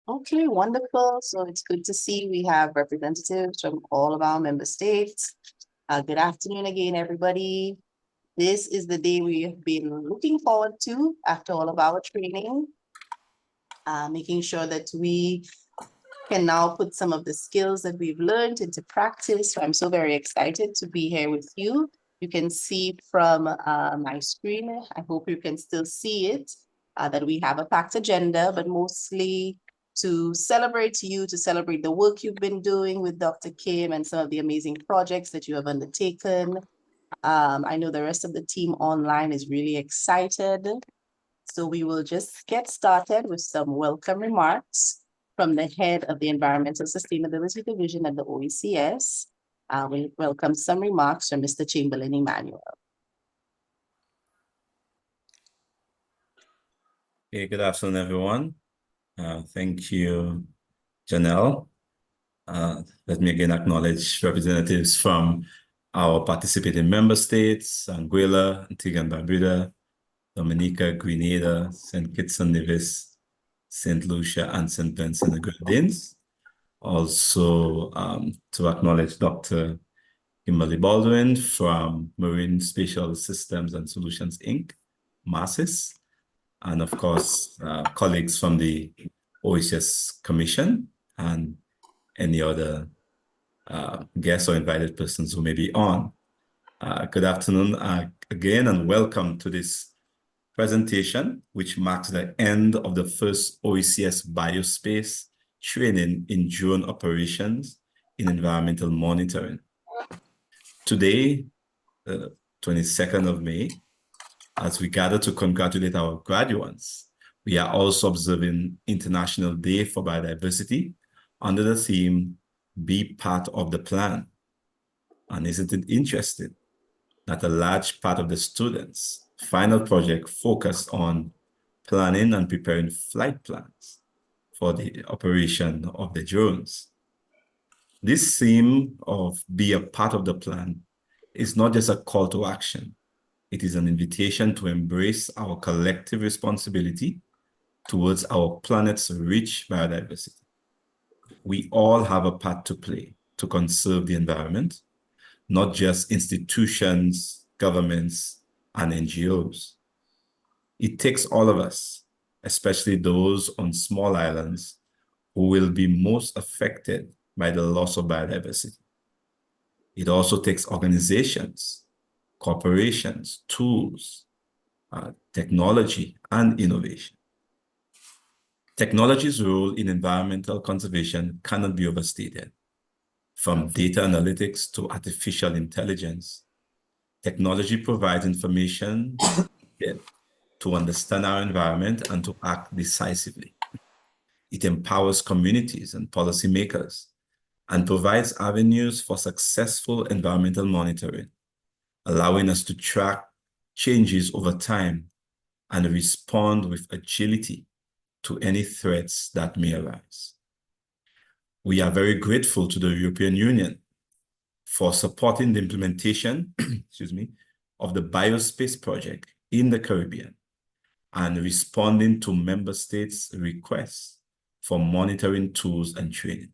Okay, wonderful. So it's good to see we have representatives from all of our member states. Good afternoon again, everybody. This is the day we have been looking forward to after all of our training, making sure that we can now put some of the skills that we've learned into practice. So I'm so very excited to be here with you. You can see from my screen, I hope you can still see it, that we have a packed agenda, but mostly to celebrate you, to celebrate the work you've been doing with Dr. Kim and some of the amazing projects that you have undertaken. I know the rest of the team online is really excited. So we will just get started with some welcome remarks from the head of the Environmental Sustainability Division at the OECS. We welcome some remarks from Mr. Chamberlain Emmanuel. Okay, good afternoon, everyone. Thank you, Janelle. Let me again acknowledge representatives from our participating member states, Anguilla, Antigua and Barbuda, Dominica, Grenada, St. Kitts and Nevis, St. Lucia, and St. Vincent and Grenadines. Also, to acknowledge Dr. Kimberly Baldwin from Marine Spatial Systems and Solutions, Inc., MASIS, and of course, colleagues from the OECS Commission and any other guests or invited persons who may be on. Good afternoon again, and welcome to this presentation, which marks the end of the first OECS Biospace training in drone operations in environmental monitoring. Today, the 22nd of May, as we gather to congratulate our graduates, we are also observing International Day for Biodiversity under the theme, Be Part of the Plan. And isn't it interesting that a large part of the students' final project focused on planning and preparing flight plans for the operation of the drones? This theme of be a part of the plan is not just a call to action. It is an invitation to embrace our collective responsibility towards our planet's rich biodiversity. We all have a part to play to conserve the environment, not just institutions, governments, and NGOs. It takes all of us, especially those on small islands, who will be most affected by the loss of biodiversity. It also takes organizations, corporations, tools, technology, and innovation. Technology's role in environmental conservation cannot be overstated. From data analytics to artificial intelligence, technology provides information to understand our environment and to act decisively. It empowers communities and policymakers and provides avenues for successful environmental monitoring, allowing us to track changes over time and respond with agility to any threats that may arise. We are very grateful to the European Union for supporting the implementation of the Biospace project in the Caribbean and responding to member states' requests for monitoring tools and training.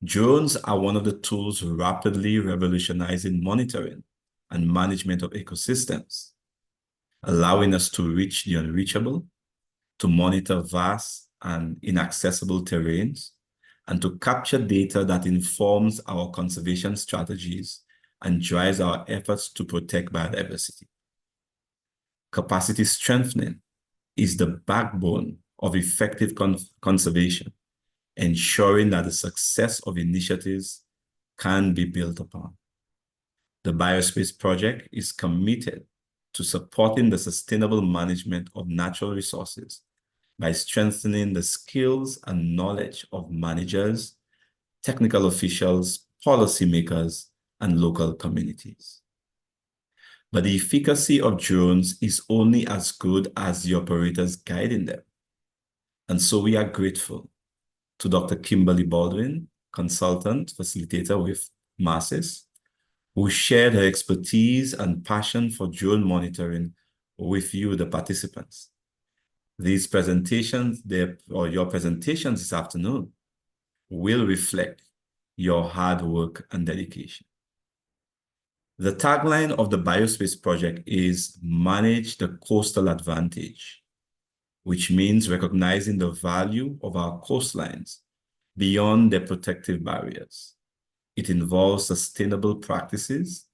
Drones are one of the tools rapidly revolutionizing monitoring and management of ecosystems, allowing us to reach the unreachable, to monitor vast and inaccessible terrains, and to capture data that informs our conservation strategies and drives our efforts to protect biodiversity. Capacity strengthening is the backbone of effective conservation, ensuring that the success of initiatives can be built upon. The Biospace project is committed to supporting the sustainable management of natural resources by strengthening the skills and knowledge of managers, technical officials, policymakers, and local communities. But the efficacy of drones is only as good as the operators guiding them. And so we are grateful to Dr. Kimberly Baldwin, consultant facilitator with MASIS, who shared her expertise and passion for drone monitoring with you, the participants. These presentations, your presentations this afternoon will reflect your hard work and dedication. The tagline of the Biospace project is Manage the Coastal Advantage, which means recognizing the value of our coastlines beyond their protective barriers. It involves sustainable practices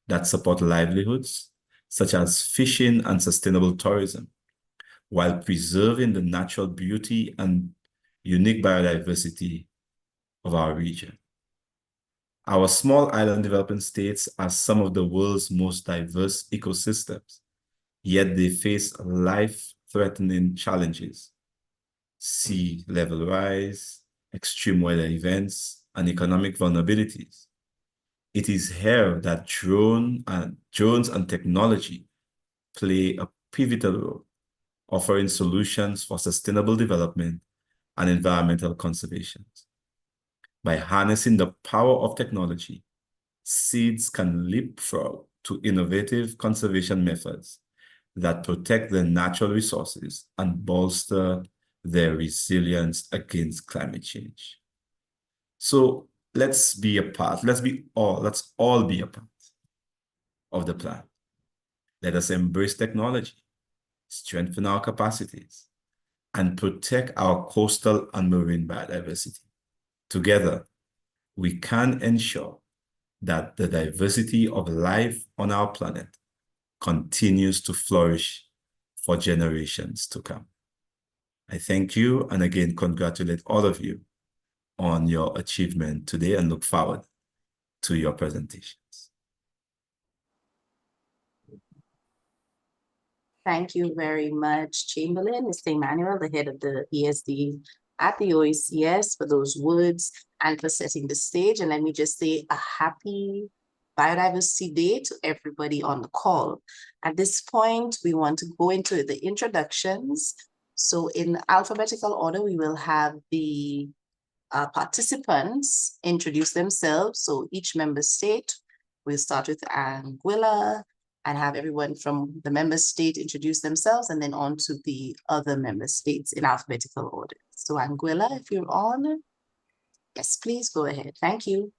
that support livelihoods, such as fishing and sustainable tourism, while preserving the natural beauty and unique biodiversity of our region. Our small island developing states are some of the world's most diverse ecosystems, yet they face life-threatening challenges: sea level rise, extreme weather events, and economic vulnerabilities. It is here that drones and technology play a pivotal role, offering solutions for sustainable development and environmental conservation. By harnessing the power of technology, seeds can leapfrog to innovative conservation methods that protect their natural resources and bolster their resilience against climate change. So let's be a part, let's all be a part of the plan. Let us embrace technology, strengthen our capacities, and protect our coastal and marine biodiversity. Together, we can ensure that the diversity of life on our planet continues to flourish for generations to come. I thank you and again congratulate all of you on your achievement today and look forward to your presentations. Thank you very much, Chamberlain, Mr. Emmanuel, the head of the ESD at the OECS, for those words and for setting the stage. And let me just say a happy Biodiversity Day to everybody on the call. At this point, we want to go into the introductions. So in alphabetical order, we will have the participants introduce themselves. So each member state, we'll start with Anguilla and have everyone from the member state introduce themselves, and then on to the other member states in alphabetical order. So Anguilla, if you're on, yes, please go ahead. Thank you.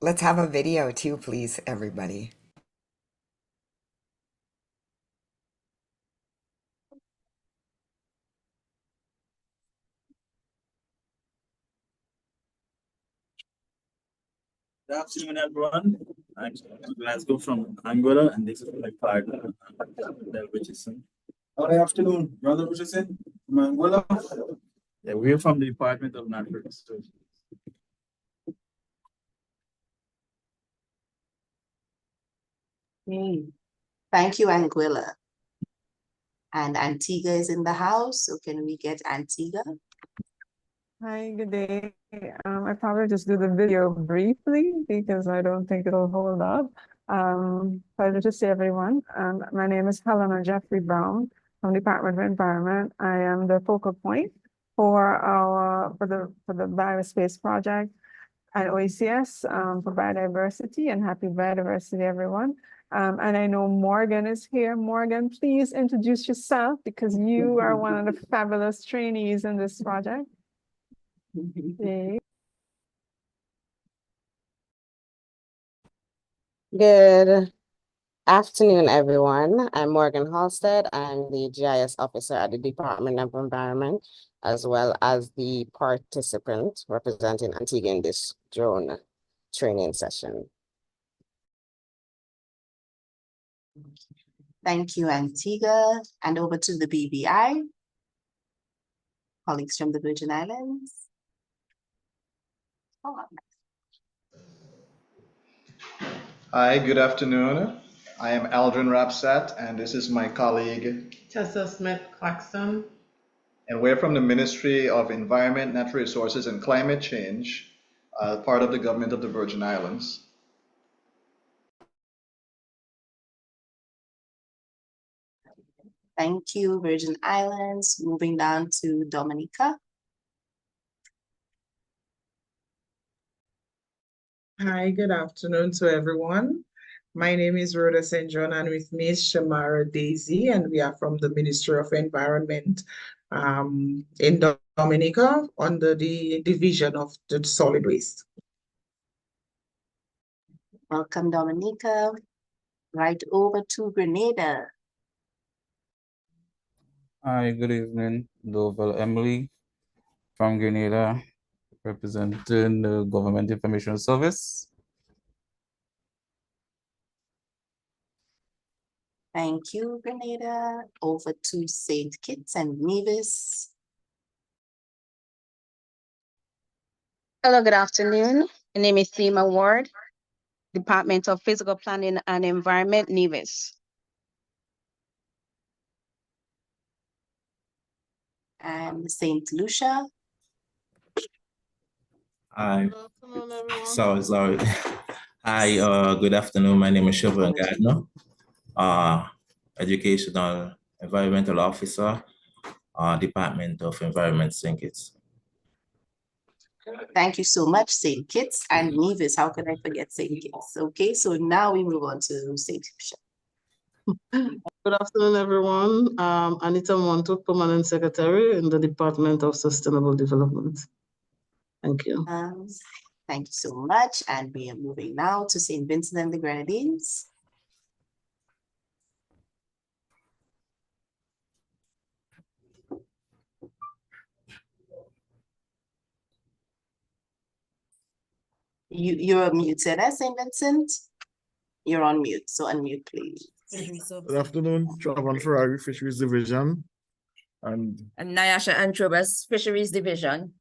Let's have a video too, please, everybody. Good afternoon, everyone. I'm Glasgow from Angola, and this is my partner, Del Richardson. Good afternoon, Brother Richardson from Angola. Yeah, we're from the Department of Natural Resources. Thank you, Anguilla. And Antigua is in the house, so can we get Antigua? Hi, good day. I probably just do the video briefly because I don't think it'll hold up. Pleasure to see everyone. My name is Helena Jeffrey Brown from the Department of Environment. I am the focal point for the Biospace project at OECS for biodiversity, and happy biodiversity, everyone. And I know Morgan is here. Morgan, please introduce yourself because you are one of the fabulous trainees in this project. Okay. Good afternoon, everyone. I'm Morgan Halstead. I'm the GIS officer at the Department of Environment, as well as the participant representing Antigua in this drone training session. Thank you, Antigua. And over to the BVI. Colleagues from the Virgin Islands. Hi, good afternoon. I am Aldrin Rapsat, and this is my colleague Tessa Smith-Claxton. And we're from the Ministry of Environment, Natural Resources, and Climate Change, part of the government of the Virgin Islands. Thank you, Virgin Islands. Moving down to Dominica. Hi, good afternoon to everyone. My name is Rhoda St. John, and with me is Shamara Daisy, and we are from the Ministry of Environment in Dominica under the Division of the Solid Waste. Welcome, Dominica. Right over to Grenada. Hi, good evening. Doval Emily from Grenada, representing the Government Information Service. Thank you, Grenada. Over to St. Kitts and Nevis. Hello, good afternoon. My name is Seema Ward, Department of Physical Planning and Environment, Nevis. And St. Lucia. Hi. Sorry. Hi, good afternoon. My name is Siobhan Gardner, Educational Environmental Officer, Department of Environment, St. Kitts. Thank you so much, St. Kitts and Nevis. How can I forget St. Kitts? Okay, so now we move on to St. Lucia. Good afternoon, everyone. Anita Monto, Permanent Secretary in the Department of Sustainable Development. Thank you. Thank you so much. And we are moving now to St. Vincent and the Grenadines. You're muted, St. Vincent? You're on mute, so unmute, please. Good afternoon, Travan Ferrari, Fisheries Division. And Nyasha Antrobus, Fisheries Division.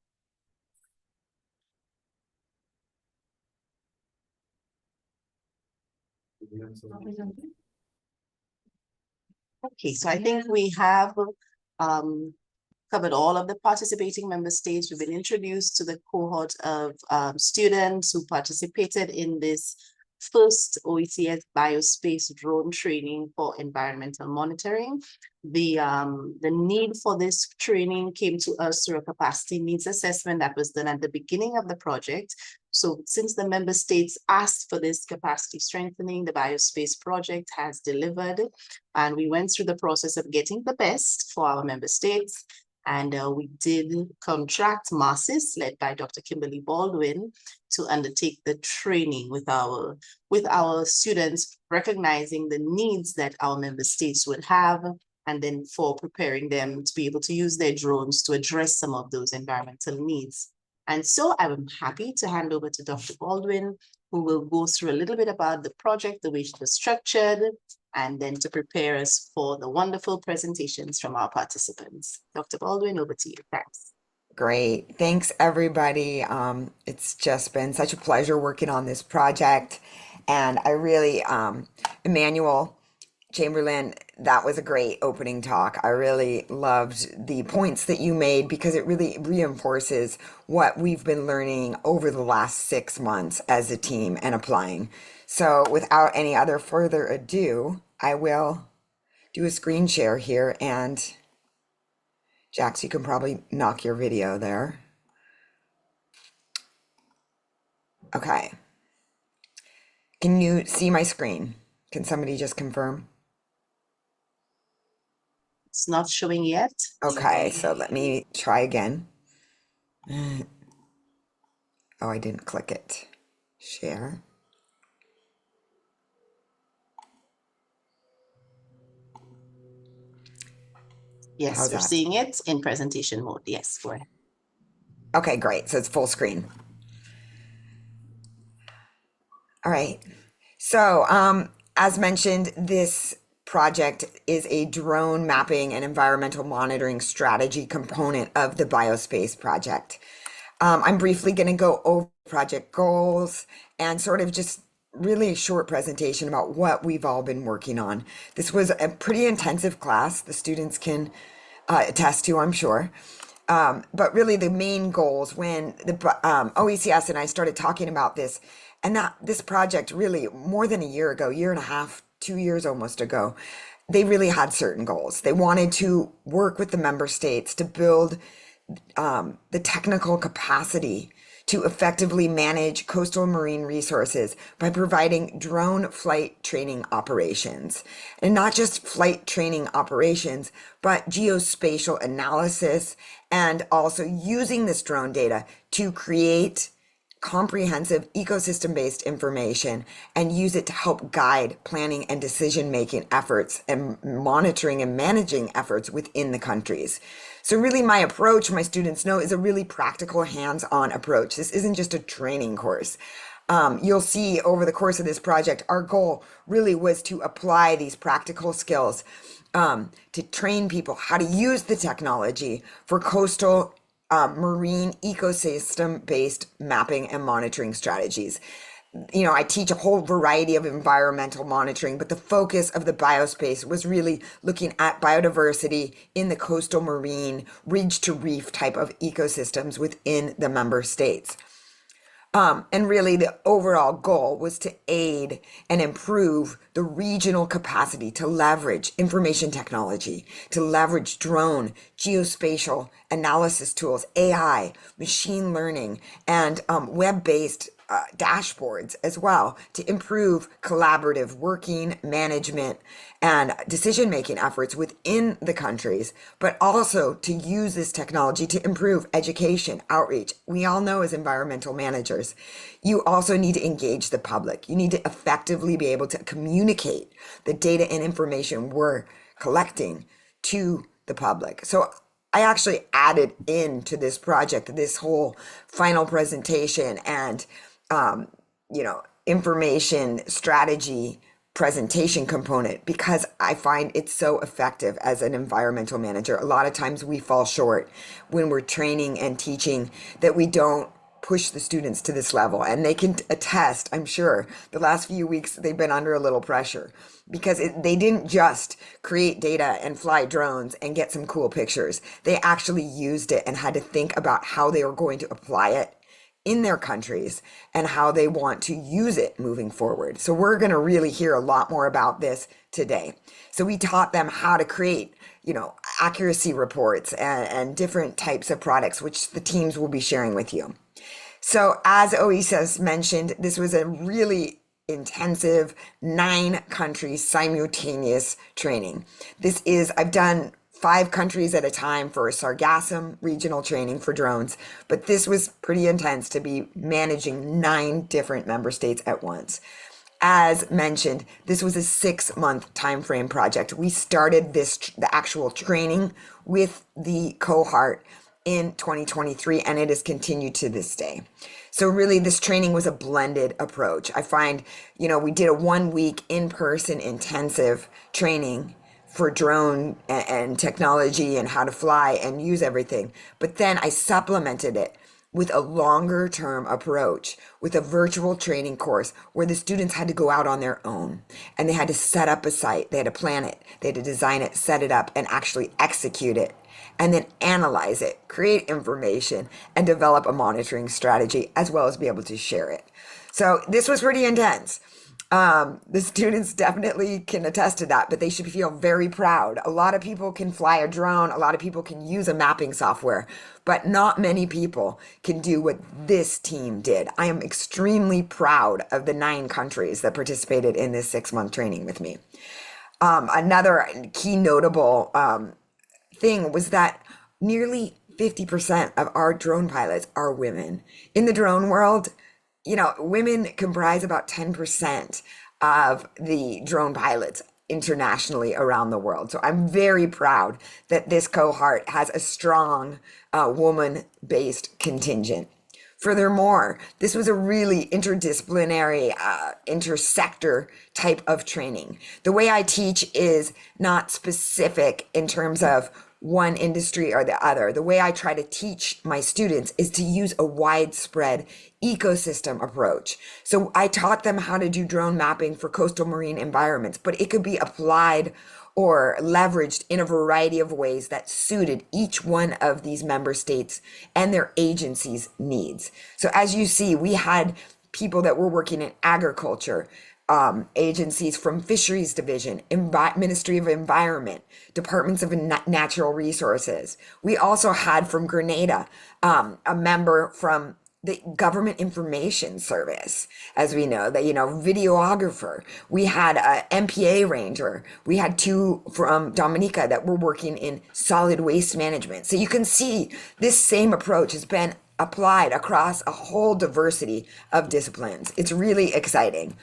Okay, so I think we have covered all of the participating member states. We've been introduced to the cohort of students who participated in this first OECS Biospace drone training for environmental monitoring. The need for this training came to us through a capacity needs assessment that was done at the beginning of the project. So since the member states asked for this capacity strengthening, the Biospace project has delivered, and we went through the process of getting the best for our member states. And we did contract MARCIS, led by Dr. Kimberly Baldwin, to undertake the training with our students, recognizing the needs that our member states would have, and then for preparing them to be able to use their drones to address some of those environmental needs. And so I'm happy to hand over to Dr. Baldwin, who will go through a little bit about the project, the way it was structured, and then to prepare us for the wonderful presentations from our participants. Dr. Baldwin, over to you. Thanks. Great. Thanks, everybody. It's just been such a pleasure working on this project. And I really, Emmanuel Chamberlain, that was a great opening talk. I really loved the points that you made because it really reinforces what we've been learning over the last 6 months as a team and applying. So without any other further ado, I will do a screen share here, and Jax, you can probably knock your video there. Okay. Can you see my screen? Can somebody just confirm? It's not showing yet. Okay, so let me try again. Oh, I didn't click it. Share. Yes, How's we're that? seeing it in presentation mode. Yes, go ahead. Okay, great. So it's full screen. All right. So, as mentioned, this project is a drone mapping and environmental monitoring strategy component of the Biospace project. I'm briefly going to go over project goals and sort of just really a short presentation about what we've all been working on. This was a pretty intensive class. The students can attest to, I'm sure. But really the main goals when the OECS and I started talking about this, and that this project really more than a year ago, year and a half, 2 years almost ago, they really had certain goals. They wanted to work with the member states to build the technical capacity to effectively manage coastal marine resources by providing drone flight training operations. And not just flight training operations, but geospatial analysis, and also using this drone data to create comprehensive ecosystem-based information and use it to help guide planning and decision-making efforts and monitoring and managing efforts within the countries. So really my approach, my students know, is a really practical hands-on approach. This isn't just a training course. You'll see over the course of this project, our goal really was to apply these practical skills to train people how to use the technology for coastal marine ecosystem-based mapping and monitoring strategies. You know, I teach a whole variety of environmental monitoring, but the focus of the biospace was really looking at biodiversity in the coastal marine ridge to reef type of ecosystems within the member states. And really the overall goal was to aid and improve the regional capacity to leverage information technology, to leverage drone, geospatial analysis tools, AI, machine learning, and web-based dashboards as well to improve collaborative working, management, and decision-making efforts within the countries, but also to use this technology to improve education, outreach. We all know as environmental managers, you also need to engage the public. You need to effectively be able to communicate the data and information we're collecting to the public. So I actually added into this project this whole final presentation and information strategy presentation component because I find it so effective as an environmental manager. A lot of times we fall short when we're training and teaching that we don't push the students to this level, and they can attest, I'm sure, the last few weeks they've been under a little pressure because they didn't just create data and fly drones and get some cool pictures. They actually used it and had to think about how they were going to apply it in their countries and how they want to use it moving forward. So we're going to really hear a lot more about this today. So we taught them how to create, accuracy reports and different types of products, which the teams will be sharing with you. So as Oisa mentioned, this was a really intensive 9 countries simultaneous training. I've done 5 countries at a time for a Sargassum regional training for drones, but this was pretty intense to be managing 9 different member states at once. As mentioned, this was a 6-month timeframe project. We started the actual training with the cohort in 2023, and it has continued to this day. So really this training was a blended approach. I find, we did a 1-week in-person intensive training for drone and technology and how to fly and use everything. But then I supplemented it with a longer term approach with a virtual training course where the students had to go out on their own and they had to set up a site, they had to plan it, they had to design it, set it up, and actually execute it, and then analyze it, create information, and develop a monitoring strategy, as well as be able to share it. So this was pretty intense. The students definitely can attest to that, but they should feel very proud. A lot of people can fly a drone, a lot of people can use a mapping software, but not many people can do what this team did. I am extremely proud of the 9 countries that participated in this 6-month training with me. Another key notable thing was that nearly 50% of our drone pilots are women. In the drone world, women comprise about 10% of the drone pilots internationally around the world. So I'm very proud that this cohort has a strong woman-based contingent. Furthermore, this was a really interdisciplinary, intersector type of training. The way I teach is not specific in terms of one industry or the other. The way I try to teach my students is to use a widespread ecosystem approach. So I taught them how to do drone mapping for coastal marine environments, but it could be applied or leveraged in a variety of ways that suited each one of these member states and their agencies' needs. So as you see, we had people that were working in agriculture, agencies from Fisheries Division, Ministry of Environment, Departments of Natural Resources. We also had from Grenada, a member from the government information service, as we know, that, videographer. We had a MPA ranger. We had 2 from Dominica that were working in solid waste management. So you can see this same approach has been applied across a whole diversity of disciplines. It's really exciting.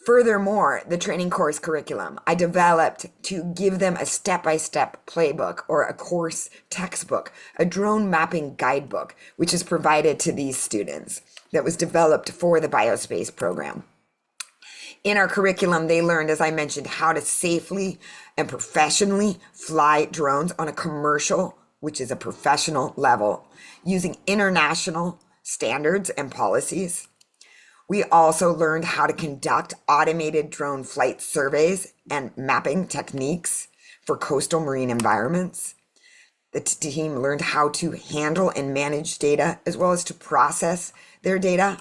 Furthermore, the training course curriculum I developed to give them a step-by-step playbook or a course textbook, a drone mapping guidebook, which is provided to these students that was developed for the Biospace program. In our curriculum, they learned, as I mentioned, how to safely and professionally fly drones on a commercial, which is a professional level, using international standards and policies. We also learned how to conduct automated drone flight surveys and mapping techniques for coastal marine environments. The team learned how to handle and manage data as well as to process their data.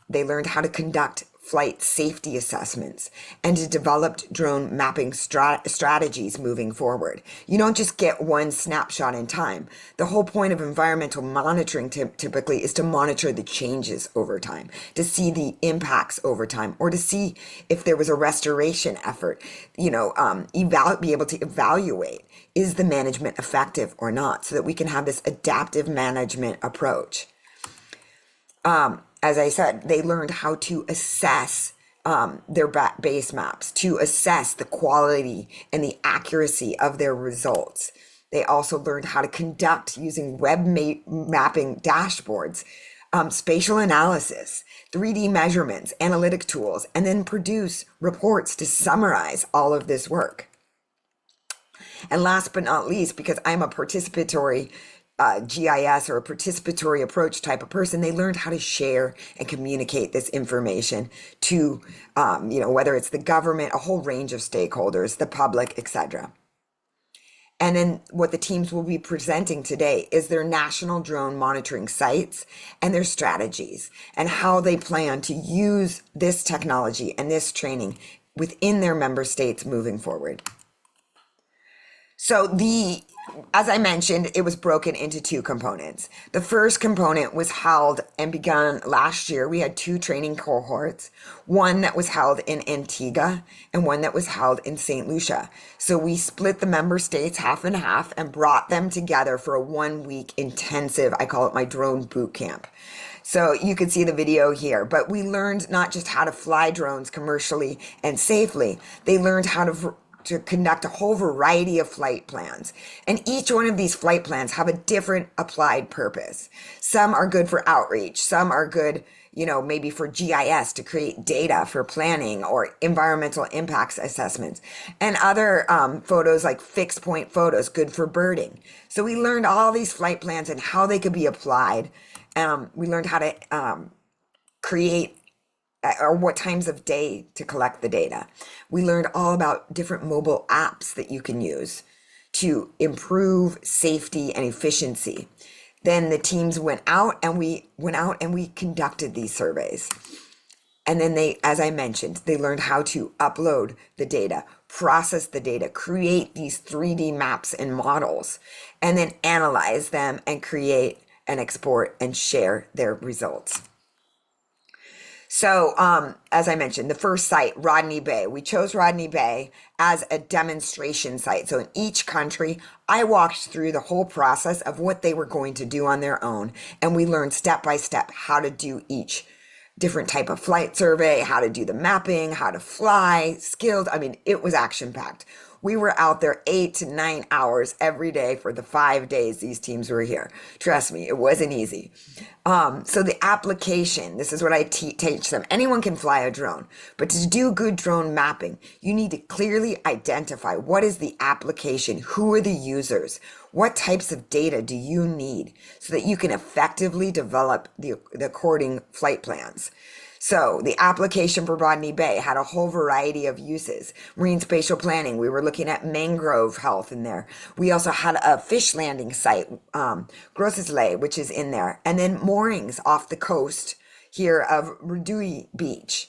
They learned how to conduct flight safety assessments and to develop drone mapping strategies moving forward. You don't just get one snapshot in time. The whole point of environmental monitoring typically is to monitor the changes over time, to see the impacts over time, or to see if there was a restoration effort, be able to evaluate, is the management effective or not, so that we can have this adaptive management approach. As I said, they learned how to assess their base maps, to assess the quality and the accuracy of their results. They also learned how to conduct, using web mapping dashboards, spatial analysis, 3D measurements, analytic tools, and then produce reports to summarize all of this work. And last but not least, because I'm a participatory GIS or a participatory approach type of person, they learned how to share and communicate this information to, whether it's the government, a whole range of stakeholders, the public, etc. And then what the teams will be presenting today is their national drone monitoring sites and their strategies and how they plan to use this technology and this training within their member states moving forward. So as I mentioned, it was broken into 2 components. The first component was held and begun last year. We had 2 training cohorts, one that was held in Antigua and one that was held in St. Lucia. So we split the member states half and half and brought them together for a 1-week intensive, I call it my drone boot camp. So you can see the video here, but we learned not just how to fly drones commercially and safely, they learned how to conduct a whole variety of flight plans. And each one of these flight plans have a different applied purpose. Some are good for outreach. Some are good, maybe for GIS to create data for planning or environmental impacts assessments. And other photos like fixed point photos, good for birding. So we learned all these flight plans and how they could be applied. We learned how to create or what times of day to collect the data. We learned all about different mobile apps that you can use to improve safety and efficiency. Then the teams went out and we conducted these surveys. And then as I mentioned, they learned how to upload the data, process the data, create these 3D maps and models, and then analyze them and create and export and share their results. So, as I mentioned, the first site, Rodney Bay, we chose Rodney Bay as a demonstration site. So in each country, I walked through the whole process of what they were going to do on their own. And we learned step by step how to do each different type of flight survey, how to do the mapping, how to fly, skills. I mean, it was action packed. We were out there 8 to 9 hours every day for the 5 days these teams were here. Trust me, it wasn't easy. So the application, this is what I teach them. Anyone can fly a drone, but to do good drone mapping, you need to clearly identify what is the application, who are the users, what types of data do you need so that you can effectively develop the according flight plans. So the application for Rodney Bay had a whole variety of uses. Marine spatial planning, we were looking at mangrove health in there. We also had a fish landing site, Grossesley, which is in there. And then moorings off the coast here of Redui Beach.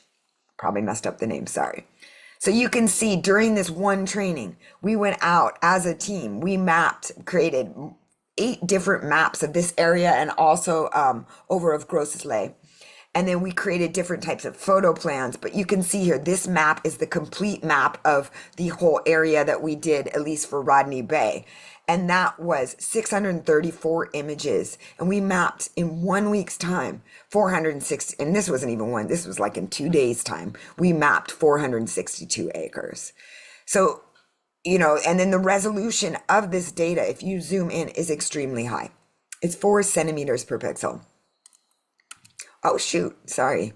Probably messed up the name, sorry. So you can see during this one training, we went out as a team, we mapped, created 8 different maps of this area and also over of Grossley. And then we created different types of photo plans, but you can see here, this map is the complete map of the whole area that we did, at least for Rodney Bay. And that was 634 images. And we mapped in 1 week's time, 460, and this wasn't even one, this was like in 2 days' time. We mapped 462 acres. So, you know, and then the resolution of this data, if you zoom in, is extremely high. It's 4 centimeters per pixel. Oh, shoot, sorry.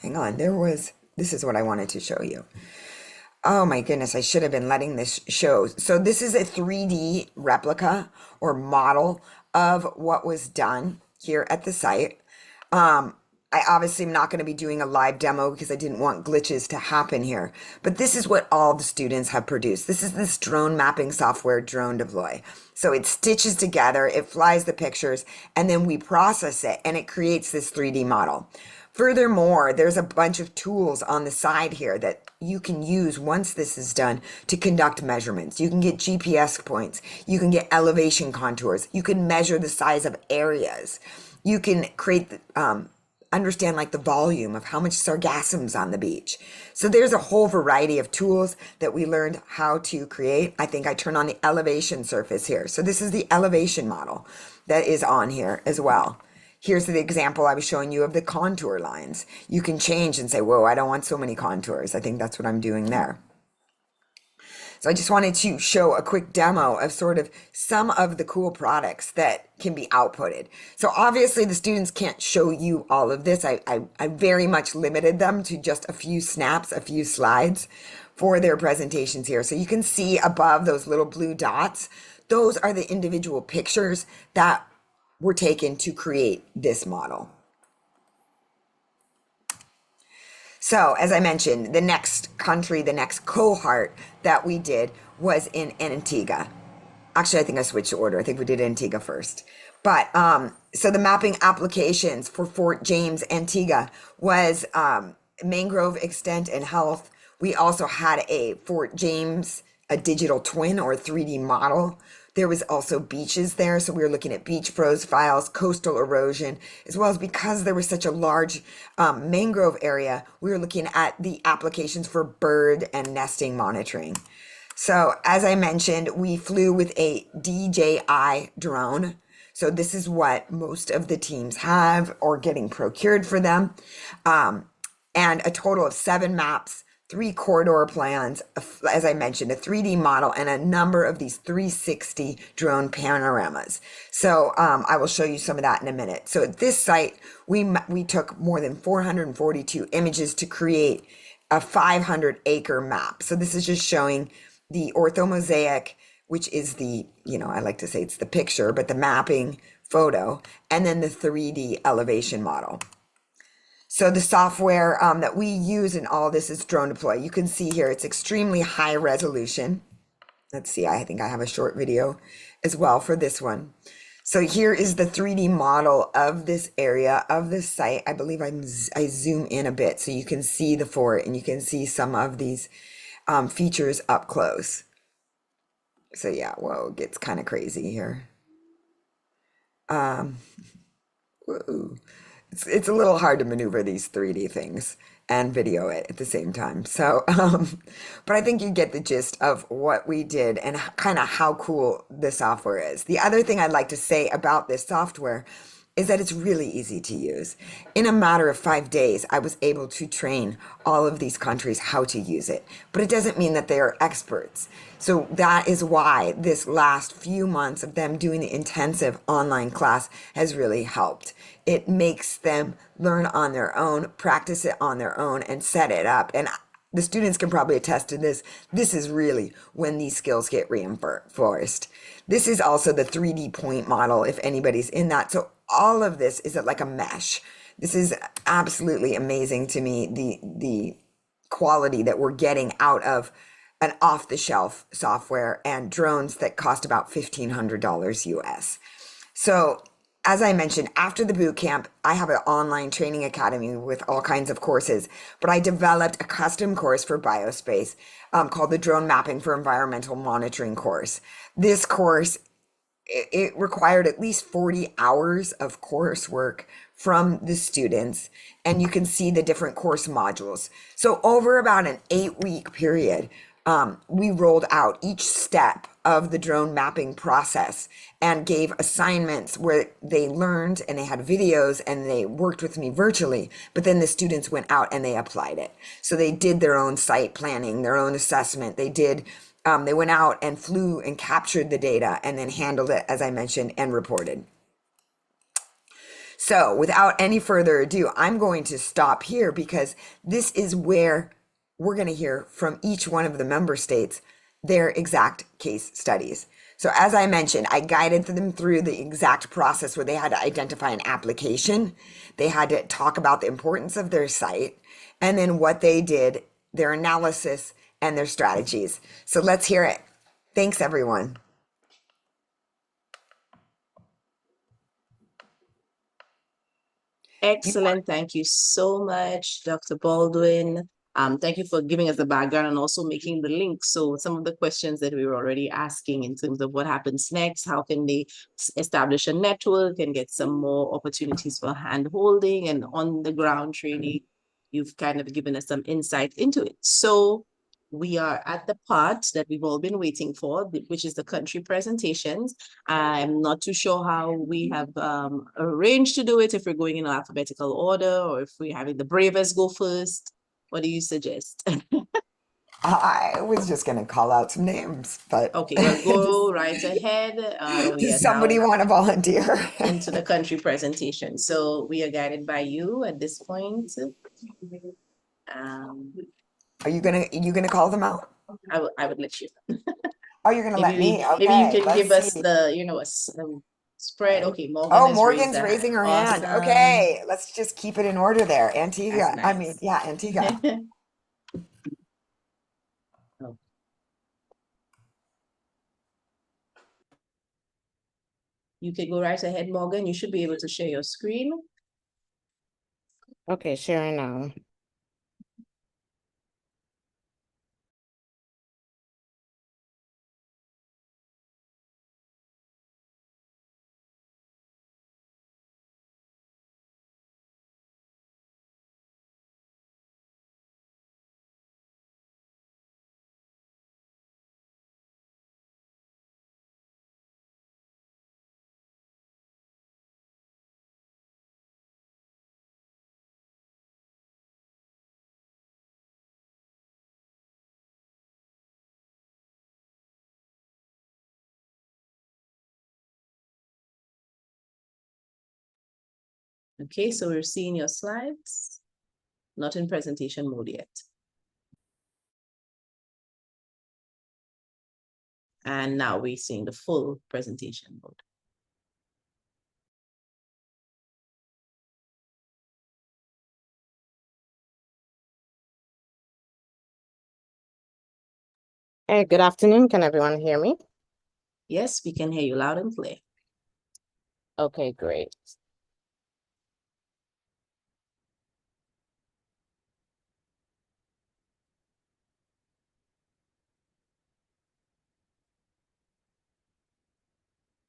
Hang on, this is what I wanted to show you. Oh my goodness, I should have been letting this show. So this is a 3D replica or model of what was done here at the site. I obviously am not going to be doing a live demo because I didn't want glitches to happen here. But this is what all the students have produced. This is this drone mapping software, Drone Deploy. So it stitches together, it flies the pictures, and then we process it, and it creates this 3D model. Furthermore, there's a bunch of tools on the side here that you can use once this is done to conduct measurements. You can get GPS points, you can get elevation contours, you can measure the size of areas, you can create understand like the volume of how much sargassome's on the beach. So there's a whole variety of tools that we learned how to create. I think I turn on the elevation surface here. So this is the elevation model that is on here as well. Here's the example I was showing you of the contour lines. You can change and say, whoa, I don't want so many contours. I think that's what I'm doing there. So I just wanted to show a quick demo of sort of some of the cool products that can be outputted. So obviously the students can't show you all of this. I very much limited them to just a few snaps, a few slides for their presentations here. So you can see above those little blue dots, those are the individual pictures that were taken to create this model. So as I mentioned, the next country, the next cohort that we did was in Antigua. Actually, I think I switched the order. I think we did Antigua first. But so the mapping applications for Fort James, Antigua was mangrove extent and health. We also had a Fort James, a digital twin or 3D model. There was also beaches there, so we were looking at beach profiles, coastal erosion, as well as because there was such a large mangrove area, we were looking at the applications for bird and nesting monitoring. So as I mentioned, we flew with a DJI drone. So this is what most of the teams have or getting procured for them. And a total of 7 maps, 3 corridor plans, as I mentioned, a 3D model, and a number of these 360 drone panoramas. So I will show you some of that in a minute. So at this site, we took more than 442 images to create a 500-acre map. So this is just showing the orthomosaic, which is the, you know, I like to say it's the picture, but the mapping photo, and then the 3D elevation model. So the software that we use in all this is Drone Deploy. You can see here, it's extremely high resolution. Let's see, I think I have a short video as well for this one. So here is the 3D model of this area, of this site. I believe I zoom in a bit so you can see the fort and you can see some of these features up close. So yeah, whoa, it gets kind of crazy here. Whoa. It's a little hard to maneuver these 3D things and video it at the same time. So, but I think you get the gist of what we did and kind of how cool the software is. The other thing I'd like to say about this software is that it's really easy to use. In a matter of 5 days, I was able to train all of these countries how to use it, but it doesn't mean that they are experts. So that is why this last few months of them doing the intensive online class has really helped. It makes them learn on their own, practice it on their own, and set it up. And the students can probably attest to this. This is really when these skills get reinforced. This is also the 3D point model, if anybody's in that. So all of this is like a mesh. This is absolutely amazing to me, the quality that we're getting out of an off-the-shelf software and drones that cost about $1,500 US. So as I mentioned, after the boot camp, I have an online training academy with all kinds of courses, but I developed a custom course for Biospace called the Drone Mapping for Environmental Monitoring course. This course, it required at least 40 hours of coursework from the students, and you can see the different course modules. So over about an 8-week period, we rolled out each step of the drone mapping process and gave assignments where they learned, and they had videos, and they worked with me virtually, but then the students went out and they applied it. So they did their own site planning, their own assessment. They went out and flew and captured the data and then handled it, as I mentioned, and reported. So without any further ado, I'm going to stop here because this is where we're going to hear from each one of the member states their exact case studies. So as I mentioned, I guided them through the exact process where they had to identify an application. They had to talk about the importance of their site and then what they did, their analysis, and their strategies. So let's hear it. Thanks, everyone. Excellent. Thank you so much, Dr. Baldwin. Thank you for giving us the background and also making the link. So some of the questions that we were already asking in terms of what happens next, how can they establish a network and get some more opportunities for hand-holding and on-the-ground training, you've kind of given us some insight into it. So we are at the part that we've all been waiting for, which is the country presentations. I'm not too sure how we have arranged to do it, if we're going in alphabetical order or if we're having the bravest go first. What do you suggest? I was just going to call out some names, but Okay, well, go right ahead. We does are somebody now want to volunteer? into the country presentation. So we are guided by you at this point. Are you gonna call them out? I would let you. Oh, you're gonna let me? Maybe you Okay, can give let's us see. the spread. Okay, Morgan Oh, has Morgan's raised raising her hand. Awesome. Okay, let's just keep it in order there. Antigua, That's I mean, nice. yeah, Antigua. Oh. You can go right ahead, Morgan. You should be able to share your screen. Okay, sharing now. Okay, so we're seeing your slides, not in presentation mode yet. And now we're seeing the full presentation mode. Hey, good afternoon. Can everyone hear me? Yes, we can hear you loud and clear. Okay, great.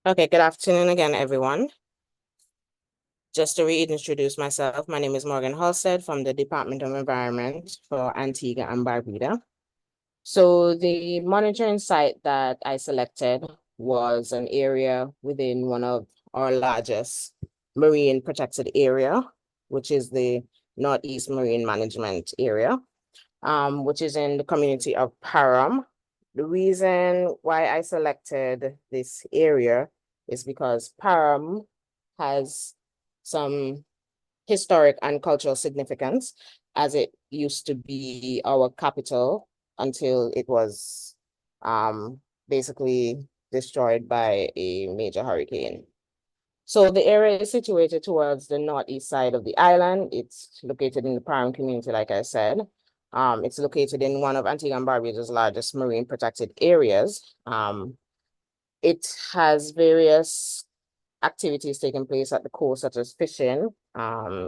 Okay, good afternoon again, everyone. Just to reintroduce myself, my name is Morgan Halstead from the Department of Environment for Antigua and Barbuda. So the monitoring site that I selected was an area within one of our largest marine protected area, which is the Northeast Marine Management Area, which is in the community of Param. The reason why I selected this area is because Param has some historic and cultural significance, as it used to be our capital until it was basically destroyed by a major hurricane. So the area is situated towards the northeast side of the island. It's located in the Param community, like I said. It's located in one of Antigua and Barbuda's largest marine protected areas. It has various activities taking place at the coast, such as fishing.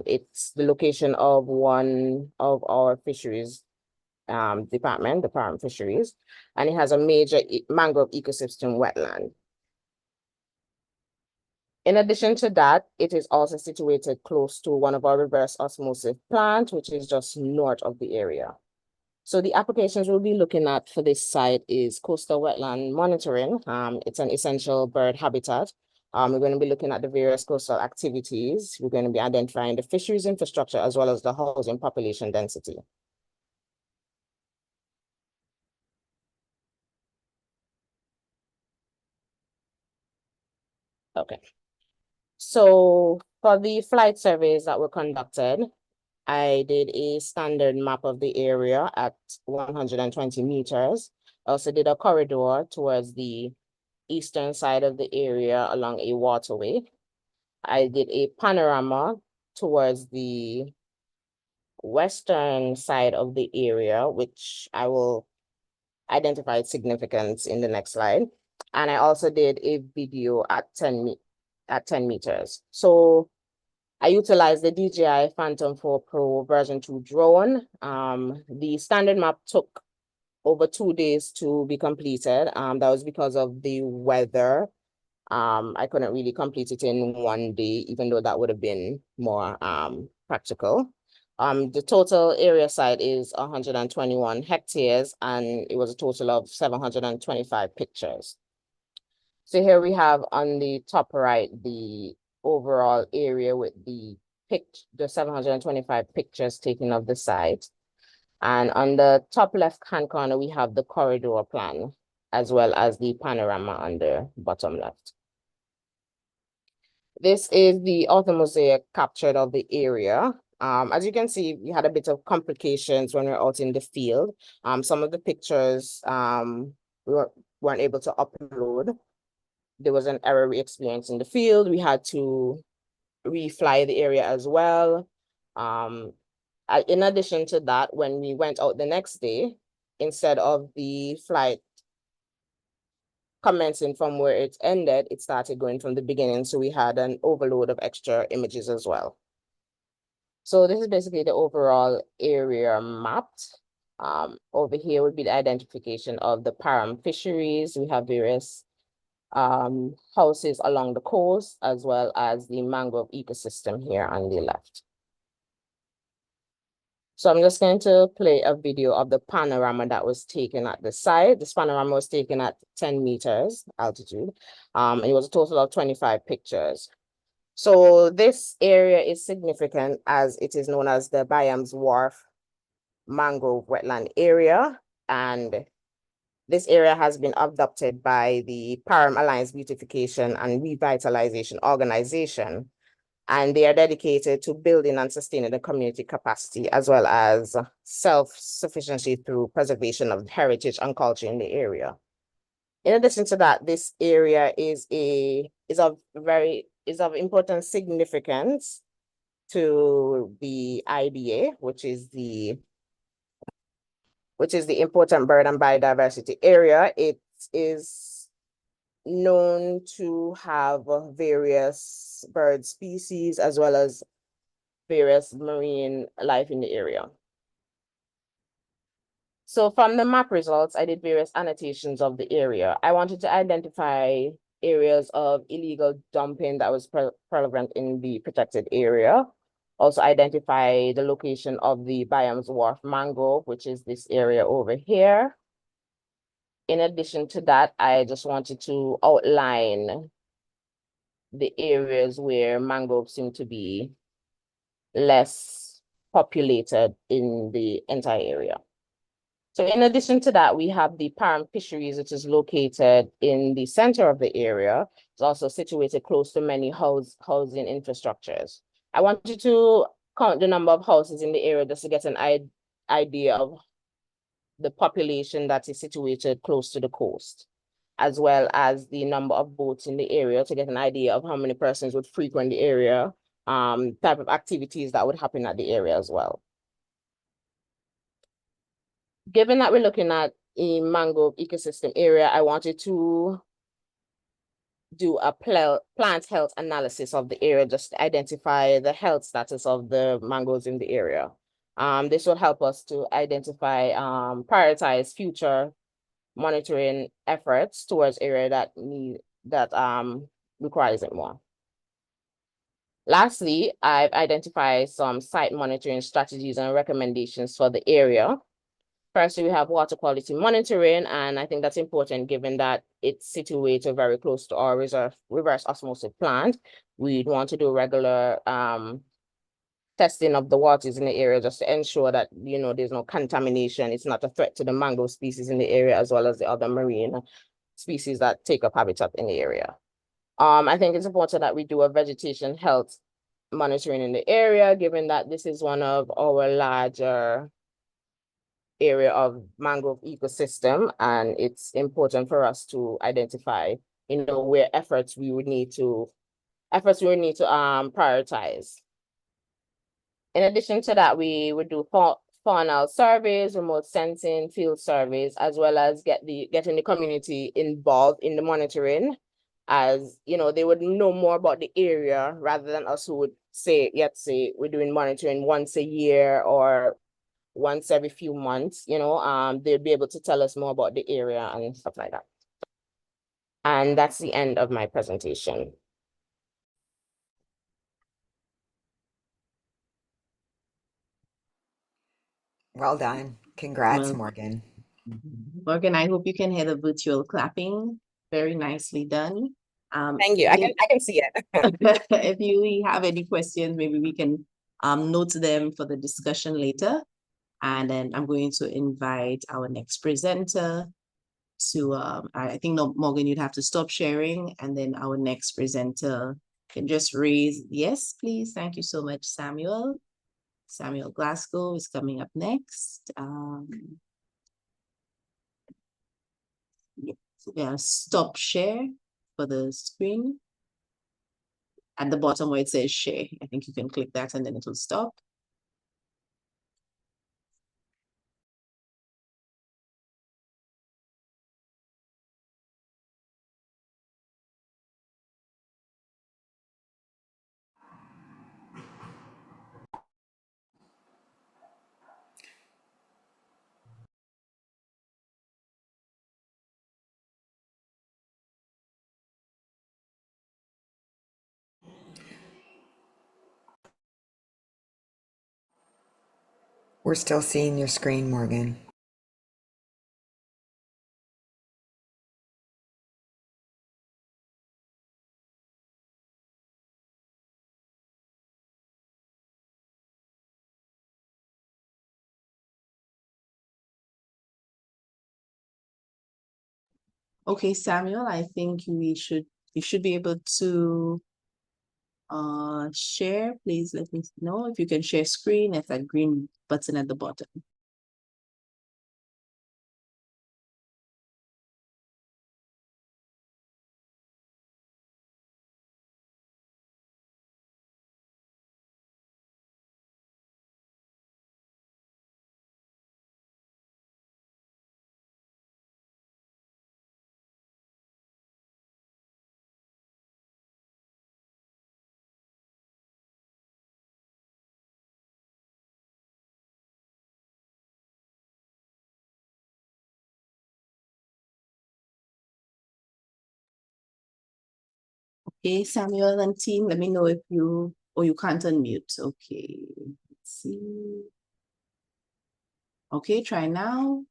It's the location of one of our fisheries department, the Parham Fisheries, and it has a major mangrove ecosystem wetland. In addition to that, it is also situated close to one of our reverse osmosis plants, which is just north of the area. So the applications we'll be looking at for this site is coastal wetland monitoring. It's an essential bird habitat. We're going to be looking at the various coastal activities. We're going to be identifying the fisheries infrastructure as well as the housing population density. Okay. So for the flight surveys that were conducted, I did a standard map of the area at 120 meters. I also did a corridor towards the eastern side of the area along a waterway. I did a panorama towards the western side of the area, which I will identify its significance in the next slide. And I also did a video at 10 meters. So I utilized the DJI Phantom 4 Pro version 2 drone. The standard map took over 2 days to be completed. That was because of the weather. I couldn't really complete it in 1 day, even though that would have been more practical. The total area site is 121 hectares, and it was a total of 725 pictures. So here we have on the top right, the overall area with the 725 pictures taken of the site. And on the top left-hand corner, we have the corridor plan, as well as the panorama on the bottom left. This is the orthomosaic captured of the area. As you can see, we had a bit of complications when we were out in the field. Some of the pictures we weren't able to upload. There was an error we experienced in the field. We had to refly the area as well. In addition to that, when we went out the next day, instead of the flight commencing from where it ended, it started going from the beginning. So we had an overload of extra images as well. So this is basically the overall area mapped. Over here would be the identification of the Parham fisheries. We have various houses along the coast, as well as the mangrove ecosystem here on the left. So I'm just going to play a video of the panorama that was taken at the site. This panorama was taken at 10 meters altitude. And it was a total of 25 pictures. So this area is significant as it is known as the Byams Wharf Mangrove Wetland Area. And this area has been adopted by the Parham Alliance Beautification and Revitalization Organization. And they are dedicated to building and sustaining the community capacity, as well as self-sufficiency through preservation of heritage and culture in the area. In addition to that, this area is of important significance to the IBA, which is the important bird and biodiversity area. It is known to have various bird species as well as various marine life in the area. So from the map results, I did various annotations of the area. I wanted to identify areas of illegal dumping that was prevalent in the protected area. Also identify the location of the Byams Wharf Mangrove, which is this area over here. In addition to that, I just wanted to outline the areas where mangroves seem to be less populated in the entire area. So in addition to that, we have the Parham Fisheries, which is located in the center of the area. It's also situated close to many housing infrastructures. I want you to count the number of houses in the area just to get an idea of the population that is situated close to the coast, as well as the number of boats in the area to get an idea of how many persons would frequent the area, type of activities that would happen at the area as well. Given that we're looking at a mangrove ecosystem area, I wanted to do a plant health analysis of the area, just to identify the health status of the mangroves in the area. This will help us to identify, prioritize future monitoring efforts towards area that requires it more. Lastly, I've identified some site monitoring strategies and recommendations for the area. First, we have water quality monitoring, and I think that's important given that it's situated very close to our reverse osmosis plant. We'd want to do regular testing of the waters in the area just to ensure that, you know, there's no contamination. It's not a threat to the mangrove species in the area, as well as the other marine species that take up habitat in the area. I think it's important that we do a vegetation health monitoring in the area, given that this is one of our larger area of mangrove ecosystem, and it's important for us to identify, you know, where efforts we would need to prioritize. In addition to that, we would do faunal surveys, remote sensing, field surveys, as well as getting the community involved in the monitoring, as you know, they would know more about the area rather than us who would say we're doing monitoring once a year or once every few months. You know, they'll be able to tell us more about the area and stuff like that. And that's the end of my presentation. Well done. Congrats, Well, Morgan. Morgan, I hope you can hear the virtual clapping. Very nicely done. Thank you. I can see it. If you have any questions, maybe we can note them for the discussion later. And then I'm going to invite our next presenter to, I think, no, Morgan, you'd have to stop sharing, and then our next presenter can just raise, yes, please. Thank you so much, Samuel. Samuel Glasgow is coming up next. Yeah, stop share for the screen. At the bottom where it says share, I think you can click that and then it will stop. We're still seeing your screen, Morgan. Okay, Samuel, I think you should be able to share. Please let me know if you can share screen at that green button at the bottom. Okay, Samuel and team, let me know if you can't unmute. Okay, let's see. Okay, try now.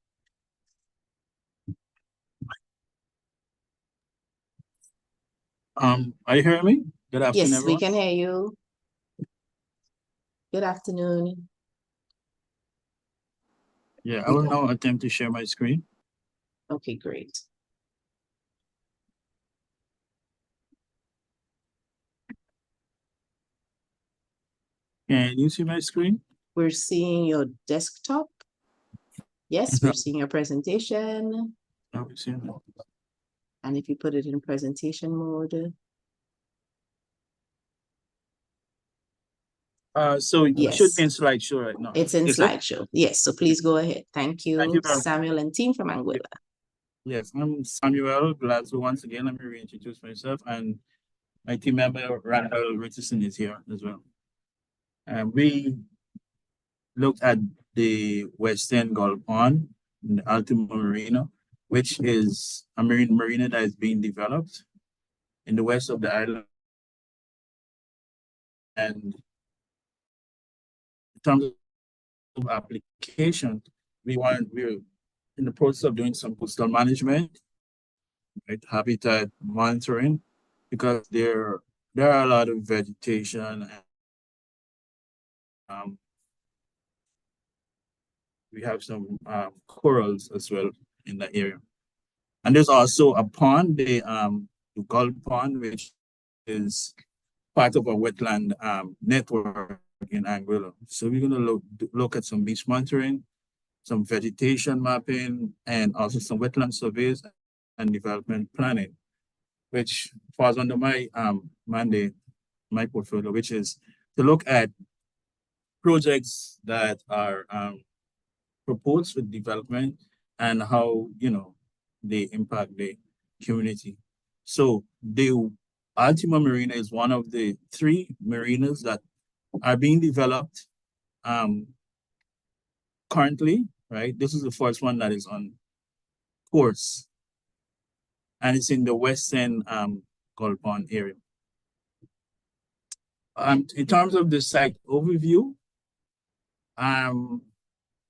Are you hearing me? Good afternoon, Yes, we everyone. can hear you. Good afternoon. Yeah, I will now attempt to share my screen. Okay, great. Can you see my screen? We're seeing your desktop. Yes, we're seeing your presentation. And if you put it in presentation mode. So it Yes. should be in slideshow right now. It's in Is it? slideshow. Yes, so please go ahead. Thank you, Thank you very much. Samuel and team from Anguilla. Yes, I'm Samuel Glasgow. Once again, let me reintroduce myself, and my team member Randall Richardson is here as well. We looked at the Western Gull Pond, the Altima Marina, which is a marina that is being developed in the west of the island. And in terms of application, we're in the process of doing some coastal management, right, habitat monitoring, because there are a lot of vegetation and we have some corals as well in that area. And there's also a pond, the Gull Pond, which is part of a wetland network in Anguilla. So we're gonna look at some beach monitoring, some vegetation mapping, and also some wetland surveys and development planning, which falls under my mandate, my portfolio, which is to look at projects that are proposed with development and how, you know, they impact the community. So the Altima Marina is one of the 3 marinas that are being developed currently, right? This is the first one that is on course, and it's in the Western Gull Pond area. In terms of the site overview,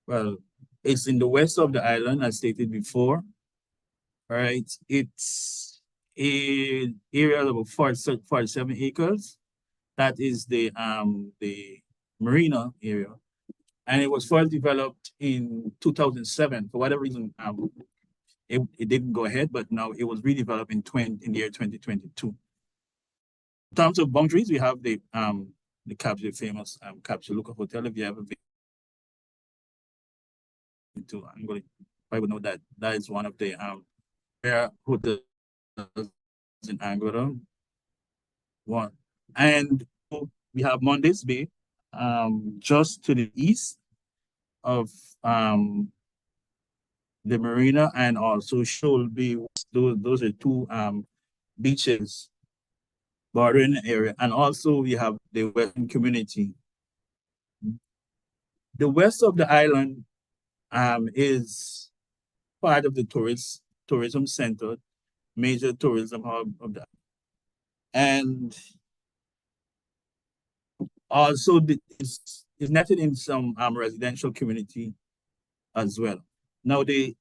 well, it's in the west of the island, as stated before, right? It's an area of about 47 acres. That is the marina area. And it was first developed in 2007. For whatever reason, it didn't go ahead, but now it was redeveloped in the year 2022. In terms of boundaries, we have the famous Capsuluca Hotel. If you ever been to Anguilla, I would know that that is one of the rare hotels in Anguilla. One. And we have Mondays Bay, just to the east of the marina, and also Shoal Bay. Those are 2 beaches bordering the area. And also we have the Western Community. The west of the island is part of the tourism center, major tourism hub of the island. And also it's netted in some residential community as well. Now the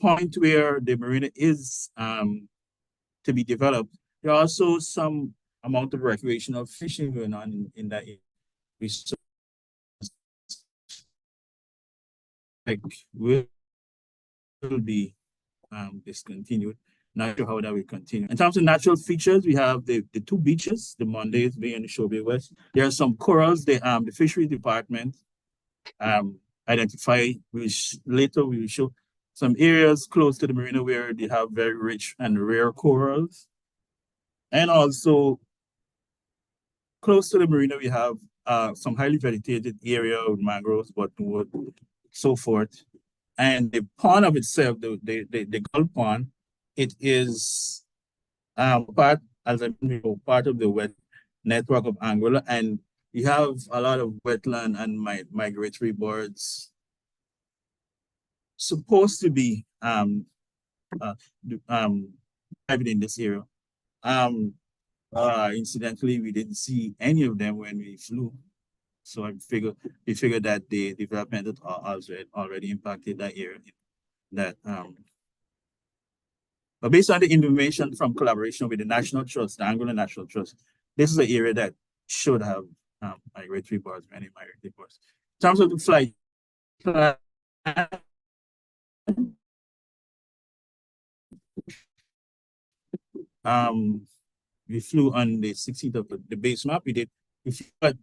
point where the marina is to be developed, there are also some amount of recreational fishing going on in that area. Will be discontinued. Not sure how that will continue. In terms of natural features, we have the 2 beaches, the Mondays Bay and the Shoal Bay West. There are some corals the fisheries department identify, which later we will show some areas close to the marina where they have very rich and rare corals. And also close to the marina, we have some highly vegetated area with mangroves, buttonwood, so forth. And the pond of itself, the Gull Pond, it is part of the wet network of Anguilla, and we have a lot of wetland and migratory birds supposed to be in this area. Incidentally, we didn't see any of them when we flew. So we figured that the development already impacted that area. But based on the information from collaboration with the National Trust, the Anguilla National Trust, this is an area that should have migratory birds, many migratory birds. In terms of the flight we flew on the 16th of the base map. We flew at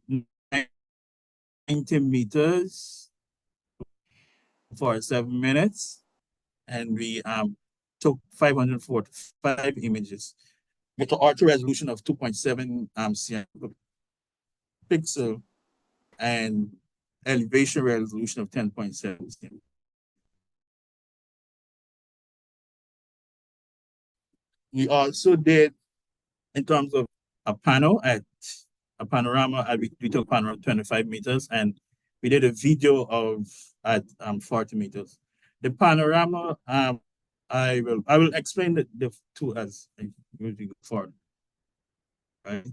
90 meters for 7 minutes, and we took 545 images with an auto resolution of 2.7 cm per pixel and elevation resolution of 10.7 cm. We also did, in terms of a panorama, we took panorama 25 meters, and we did a video of at 40 meters. The panorama, I will explain the two as I moving forward. Right.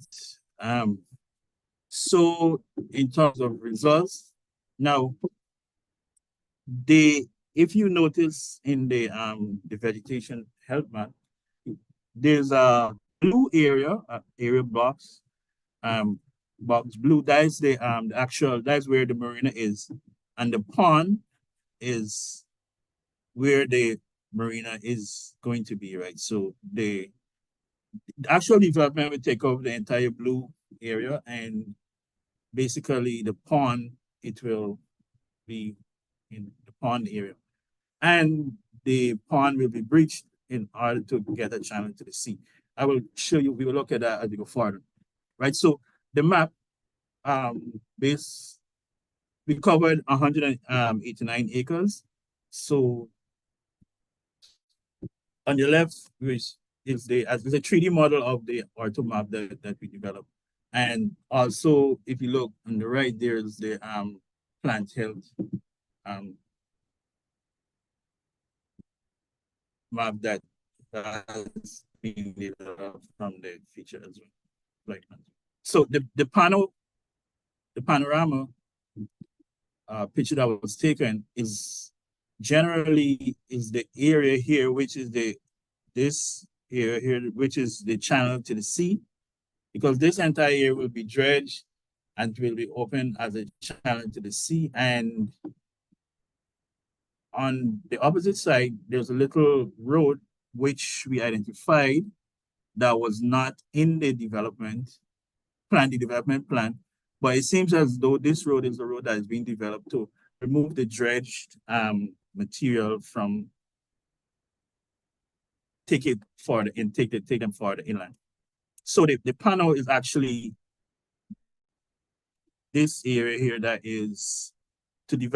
So in terms of results, now if you notice in the vegetation health map, there's a blue area, area box, box blue. That's the actual. That's where the marina is, and the pond is where the marina is going to be. Right. So the actual development will take over the entire blue area, and basically the pond, it will be in the pond area, and the pond will be breached in order to get a channel to the sea. I will show you. We will look at that as we go further. Right. So the map, we covered 189 acres. So on the left, which is the 3D model of the ortho map that we developed. And also, if you look on the right, there's the plant health map that has been developed from the feature as well. Right. So the panorama picture that was taken is generally the area here, which is this area here, which is the channel to the sea, because this entire area will be dredged and will be open as a channel to the sea. And on the opposite side, there's a little road which we identified that was not in the development plan, but it seems as though this road is a road that is being developed to remove the dredged material from take them further inland. So the panel is actually this area here that is to be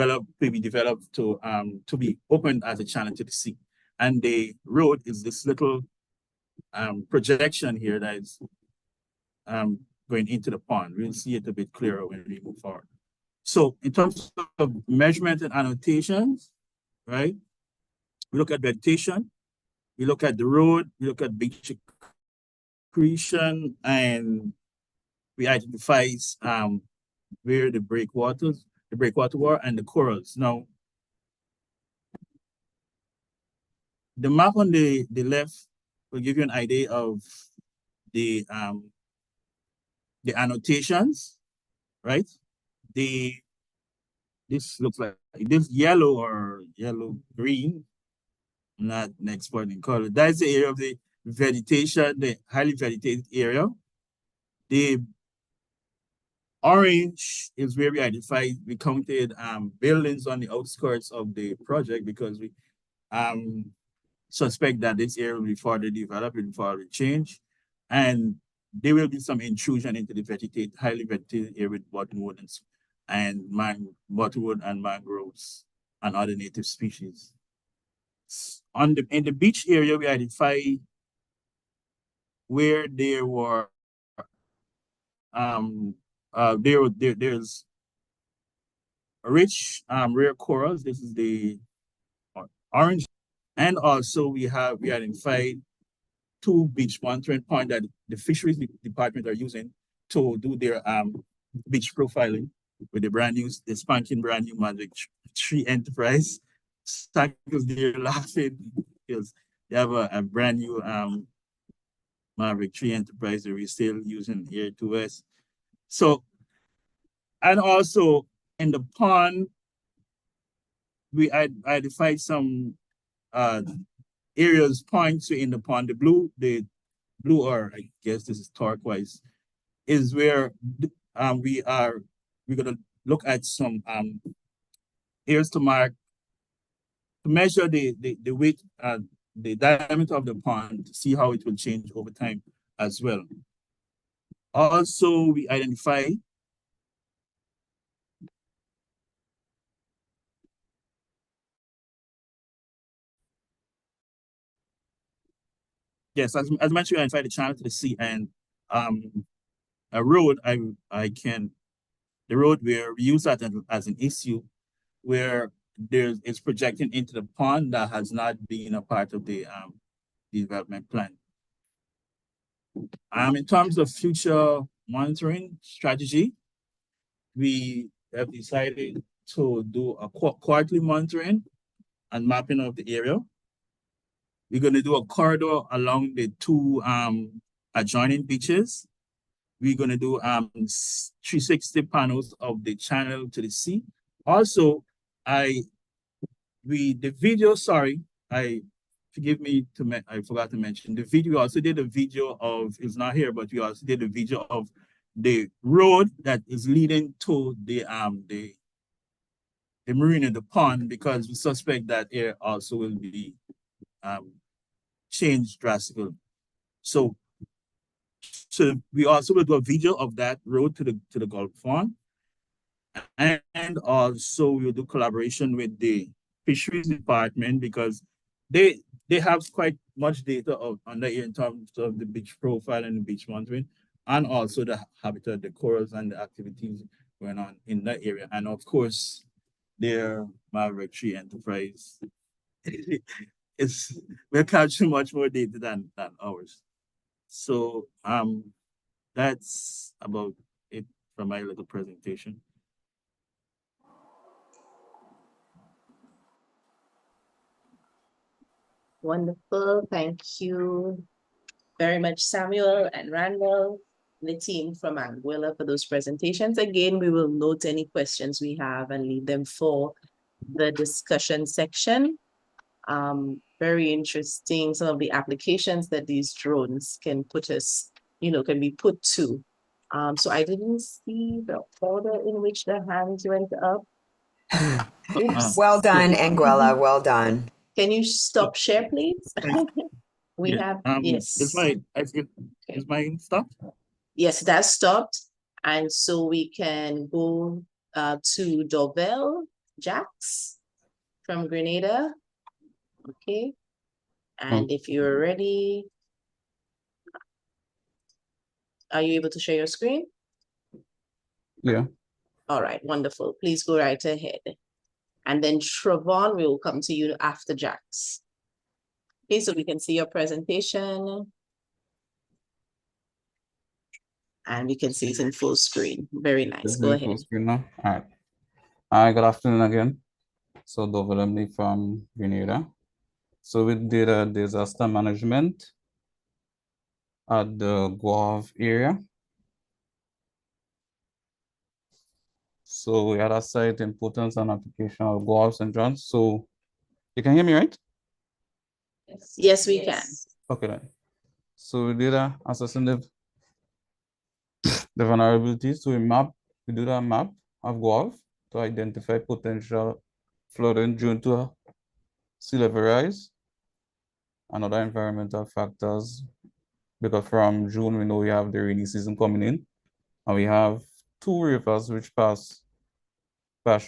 developed to be opened as a channel to the sea. And the road is this little projection here that is going into the pond. We'll see it a bit clearer when we move forward. So in terms of measurement and annotations, right? We look at vegetation, we look at the road, we look at beach accretion, and we identify where the breakwater were and the corals. Now, the map on the left will give you an idea of the annotations, right? This looks like this yellow or yellow-green, not an expert in color. That's the area of the vegetation, the highly vegetated area. The orange is where we identified, we counted buildings on the outskirts of the project because we suspect that this area will be further developed and further change. And there will be some intrusion into the highly vegetated area with bottomwood and mangroves and other native species. In the beach area, we identify where there were there's rich rare corals. This is the orange, and also we identified 2 beach monitoring points that the fisheries department are using to do their beach profiling with the spanking brand new Maverick 3 Enterprise. Because they're laughing because they have a brand new Maverick 3 Enterprise that we're still using here to West. So, and also in the pond, we identified some areas, points in the pond. The blue, or I guess this is turquoise, is where we're gonna look at some areas to mark, to measure the width, the diameter of the pond, to see how it will change over time as well. Also, we identify yes, as mentioned, we identified the channel to the sea, and a road, the road where we use that as an issue where it's projecting into the pond that has not been a part of the development plan. In terms of future monitoring strategy, we have decided to do a quarterly monitoring and mapping of the area. We're going to do a corridor along the two adjoining beaches. We're going to do 360 panels of the channel to the sea. Also, I forgot to mention the video. We also did a video of, it's not here, but we also did a video of the road that is leading to the marina, the pond, because we suspect that area also will be changed drastically. So we also will do a video of that road to the Gulf Pond. And also we'll do collaboration with the fisheries department because they have quite much data on the in terms of the beach profile and the beach monitoring, and also the habitat, the corals and the activities going on in that area. And of course, their Maverick Tree enterprise. We're capturing much more data than ours. So that's about it from my little presentation. Wonderful. Thank you very much, Samuel and Randall, the team from Anguilla for those presentations. Again, we will note any questions we have and leave them for the discussion section. Very interesting, some of the applications that these drones can can be put to. So I didn't see the order in which the hands went up. Oops. Well done, Anguilla, well done. Can you stop share, please? We have, yes. Is mine stopped? Yes, that's stopped. And so we can go to Dobell Jax from Grenada. Okay. And if you're ready, are you able to share your screen? Yeah. All right, wonderful. Please go right ahead. And then Travon, we will come to you after Jax. Okay, so we can see your presentation. And we can see it in full screen. Very nice. Go ahead. Full screen now. All right. Hi, good afternoon again. So Dovell Emily from Grenada. So we did a disaster management at the Guave area. So we had a site importance and application of Guave St. John's. So you can hear me, right? Yes, we can. Okay, then. So we did assessing the vulnerabilities. So we did a map of Guave to identify potential flooding due to sea level rise and other environmental factors, because from June we know we have the rainy season coming in, and we have two rivers which pass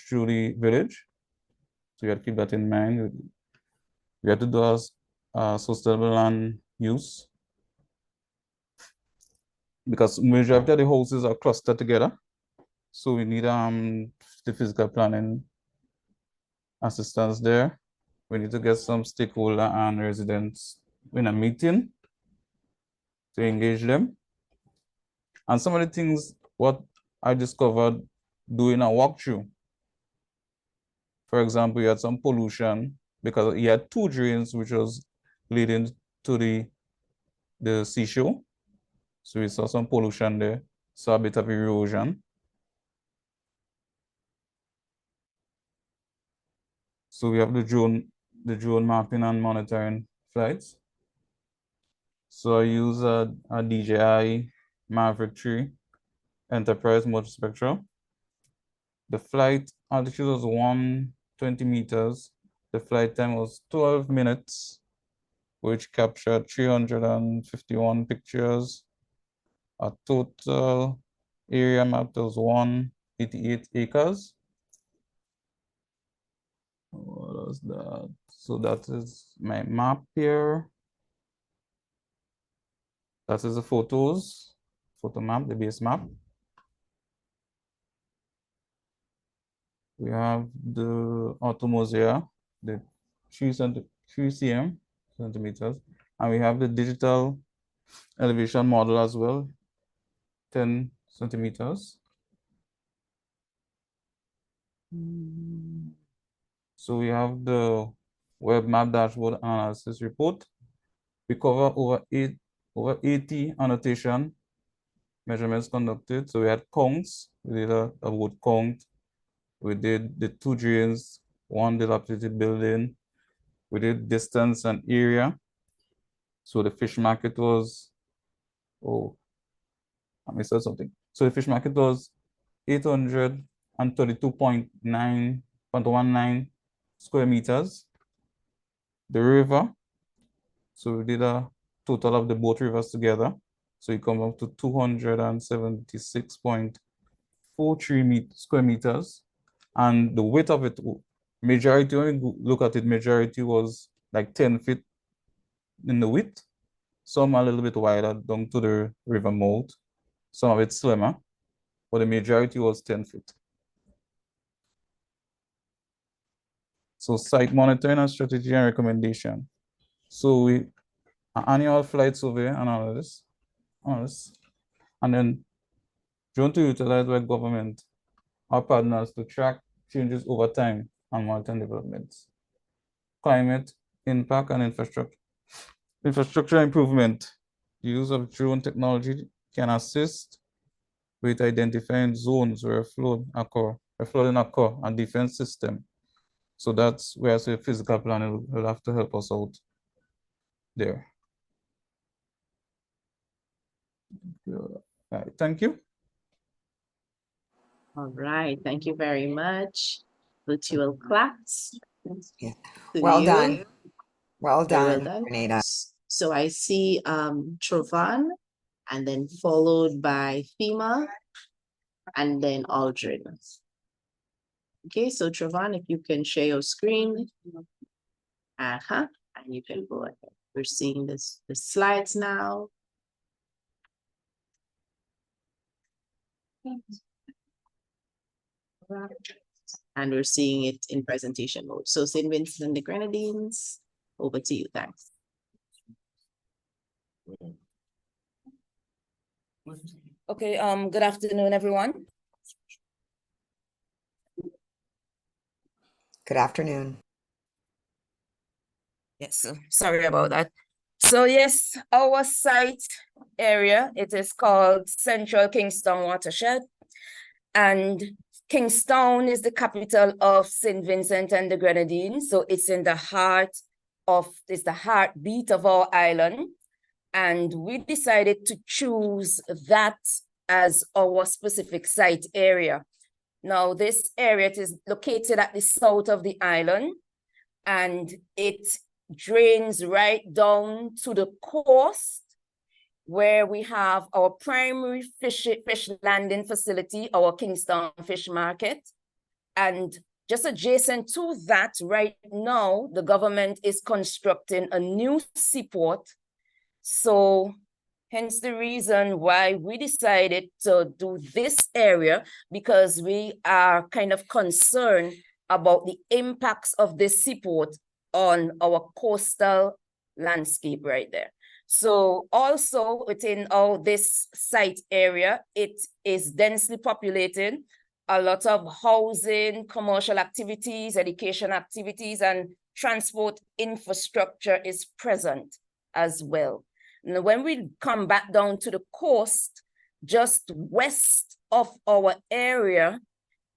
through the village. So you have to keep that in mind. We have to do sustainable land use, because majority of the houses are clustered together. So we need the physical planning assistance there. We need to get some stakeholder and residents in a meeting to engage them. And some of the things what I discovered doing a walkthrough. For example, you had some pollution because you had two drains which was leading to the seashore. So we saw some pollution there, saw a bit of erosion. So we have the drone mapping and monitoring flights. So I use a DJI Maverick 3 Enterprise multispectral. The flight altitude was 120 meters. The flight time was 12 minutes, which captured 351 pictures. A total area mapped was 188 acres. What was that? So that is my map here. That is the photos, photo map, the base map. We have the automosea, the 3 centimeters, and we have the digital elevation model as well, 10 centimeters. So we have the web map dashboard analysis report. We cover over 80 annotation measurements conducted. So we had counts, we did a wood count, we did the 2 drains, 1 dilapidated building, we did distance and area. So the fish market was, I missed out something. So the fish market was 832.19 square meters. The river, so we did a total of the both rivers together. So it comes up to 276.43 square meters. And the width of it, majority, when we look at it, majority was like 10 feet in the width. Some a little bit wider down to the river mouth. Some of it slimmer, but the majority was 10 feet. So site monitoring and strategy and recommendation. So we annual flight survey analysis, and then drone to utilize by government, our partners to track changes over time and monitor developments. Climate impact and infrastructure improvement. Use of drone technology can assist with identifying zones where flooding occur and defense system. So that's where the physical planning will have to help us out there. Thank you. All right, thank you very much. Virtual claps. Yeah. To Well you. done. Well Very done, Renata. So I see Trovan, and then followed by FEMA, and then Aldrin. Okay, so Trovan, if you can share your screen. And you can go ahead. We're seeing the slides now. And we're seeing it in presentation mode. So St. Vincent and the Grenadines, over to you, thanks. Okay, good afternoon, everyone. Good afternoon. Yes, sorry about that. So yes, our site area, it is called Central Kingstown Watershed. And Kingstown is the capital of St. Vincent and the Grenadines. So it's in the it's the heartbeat of our island. And we decided to choose that as our specific site area. Now, this area, it is located at the south of the island, and it drains right down to the coast, where we have our primary fish landing facility, our Kingstown Fish Market. And just adjacent to that, right now, the government is constructing a new seaport. So hence the reason why we decided to do this area, because we are kind of concerned about the impacts of this seaport on our coastal landscape right there. So also within this site area, it is densely populated, a lot of housing, commercial activities, education activities, and transport infrastructure is present as well. Now, when we come back down to the coast, just west of our area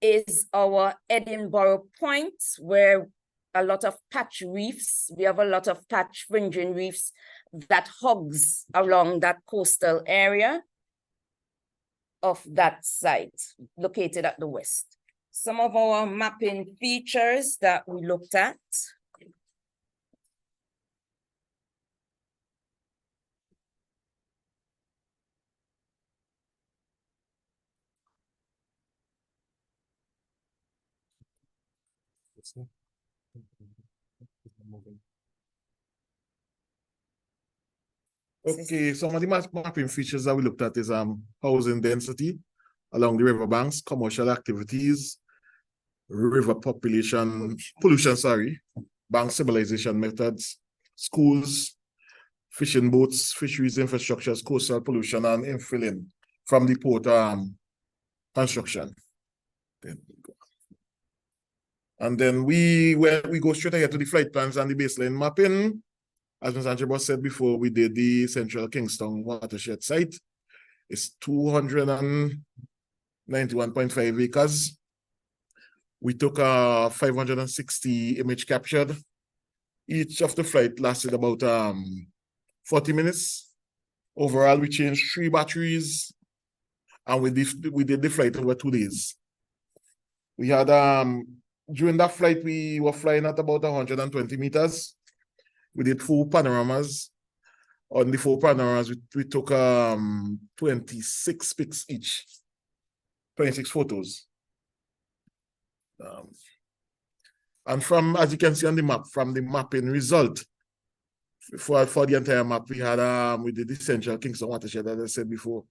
is our Edinburgh Point, where a lot of patch reefs, we have a lot of patch fringing reefs that hugs along that coastal area of that site located at the west. Some of our mapping features that we looked at. Okay, some of the mapping features that we looked at is housing density along the riverbanks, commercial activities, river pollution, bank stabilization methods, schools, fishing boats, fisheries infrastructures, coastal pollution, and infilling from the port construction. And then we go straight ahead to the flight plans and the baseline mapping. As Ms. Angelbos said before, we did the Central Kingston watershed site. It's 291.5 acres. We took 560 image captured. Each of the flight lasted about 40 minutes. Overall, we changed 3 batteries, and we did the flight over 2 days. We had during that flight, we were flying at about 120 meters. We did 4 panoramas. On the 4 panoramas, we took 26 pics each, 26 photos. And from, as you can see on the map, from the mapping result, for the entire map, we had we did the Central Kingston watershed, as I said before,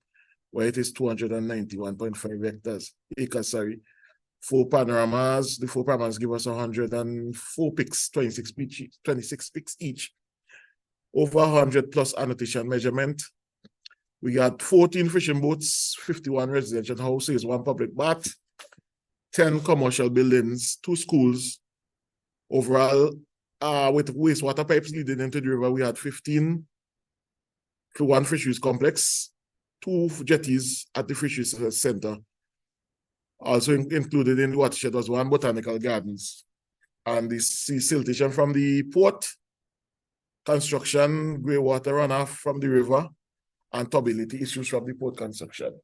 where it is 291.5 acres. 4 panoramas. The 4 panoramas give us 104 pics, 26 pics each. Over 100 plus annotation measurement. We got 14 fishing boats, 51 residential houses, 1 public bath, 10 commercial buildings, 2 schools. Overall, with wastewater pipes leading into the river, we had 15 to 1 fisheries complex, 2 jetties at the fisheries center. Also included in the watershed was 1 botanical gardens. And the siltation from the port, construction, grey water runoff from the river, and turbidity issues from the port construction.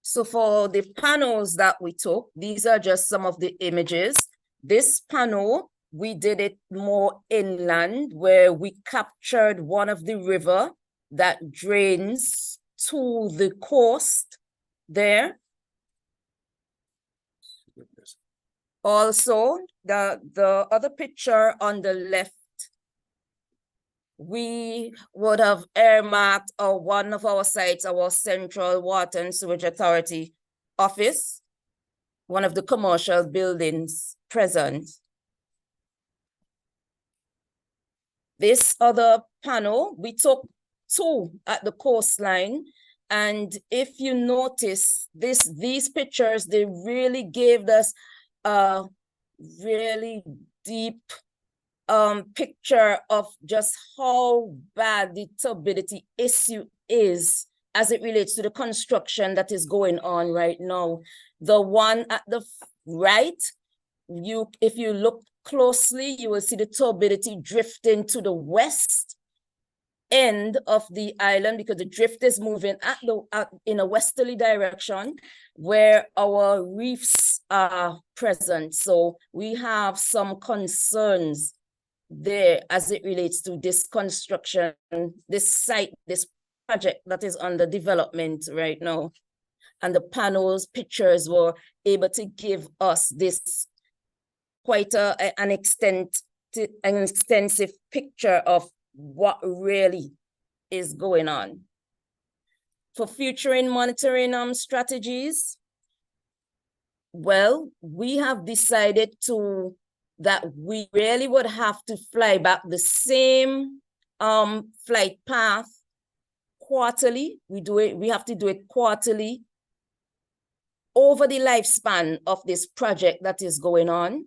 So for the panels that we took, these are just some of the images. This panel, we did it more inland, where we captured one of the river that drains to the coast there. Also, the other picture on the left, we would have earmarked one of our sites, our Central Water and Sewage Authority office, one of the commercial buildings present. This other panel, we took 2 at the coastline. And if you notice these pictures, they really gave us a really deep picture of just how bad the turbidity issue is as it relates to the construction that is going on right now. The one at the right, if you look closely, you will see the turbidity drifting to the west end of the island, because the drift is moving in a westerly direction where our reefs are present. So we have some concerns there as it relates to this construction, this site, this project that is under development right now. And the panels, pictures were able to give us this quite an extensive picture of what really is going on. For future and monitoring strategies, well, we have decided that we really would have to fly back the same flight path quarterly. We have to do it quarterly over the lifespan of this project that is going on.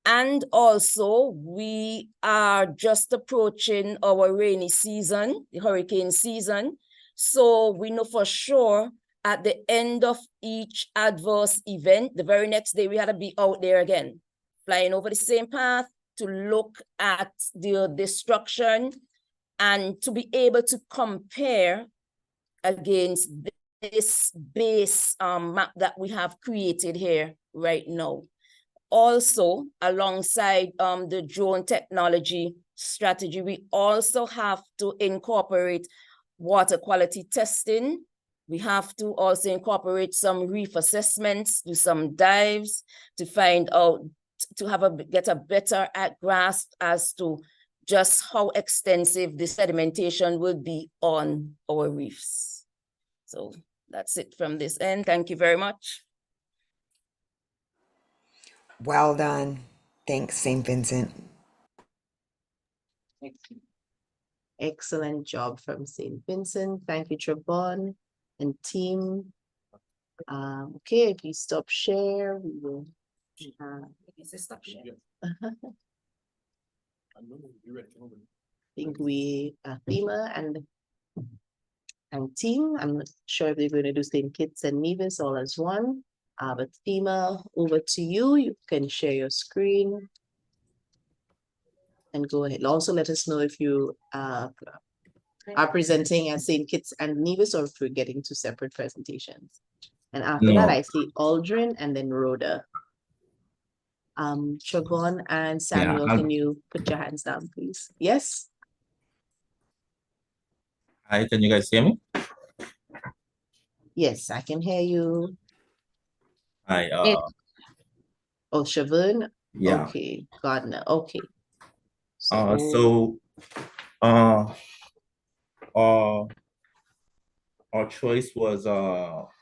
And also, we are just approaching our rainy season, the hurricane season. So we know for sure at the end of each adverse event, the very next day, we had to be out there again, flying over the same path to look at the destruction and to be able to compare against this base map that we have created here right now. Also, alongside the drone technology strategy, we also have to incorporate water quality testing. We have to also incorporate some reef assessments, do some dives to find out to get a better grasp as to just how extensive the sedimentation will be on our reefs. So that's it from this end. Thank you very much. Well done. Thanks, St. Vincent. Excellent job from St. Vincent. Thank you, Trevon and team. Okay, if you stop share, we will. Stop share. I think we, FEMA and team, I'm not sure if they're going to do St. Kitts and Nevis all as one. But FEMA, over to you. You can share your screen. And go ahead. Also, let us know if you are presenting as St. Kitts and Nevis or if we're getting two separate presentations. And after that, I see Aldrin and then Rhoda. Trevon and Samuel, can you put your hands down, please? Yes? Hi, can you guys hear me? Yes, I can hear you. Hi, Oh, Siobhan? yeah. Okay, Gardner, okay. Our choice was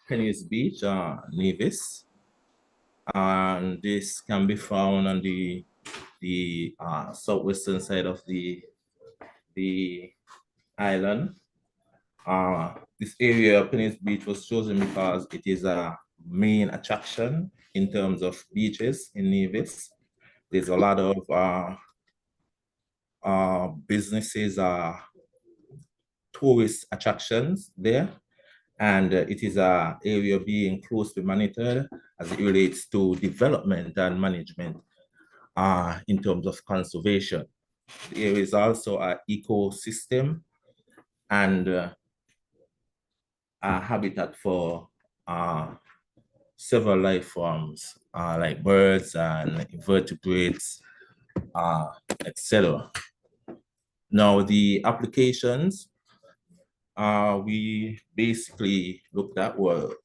Penny's Beach, Nevis, and this can be found on the southwestern side of the island. This area, Penny's Beach, was chosen because it is a main attraction in terms of beaches in Nevis. There's a lot of businesses, tourist attractions there, and it is an area being closely monitored as it relates to development and management in terms of conservation. The area is also an ecosystem and a habitat for several life forms like birds and invertebrates, etc. Now, the applications we basically looked at were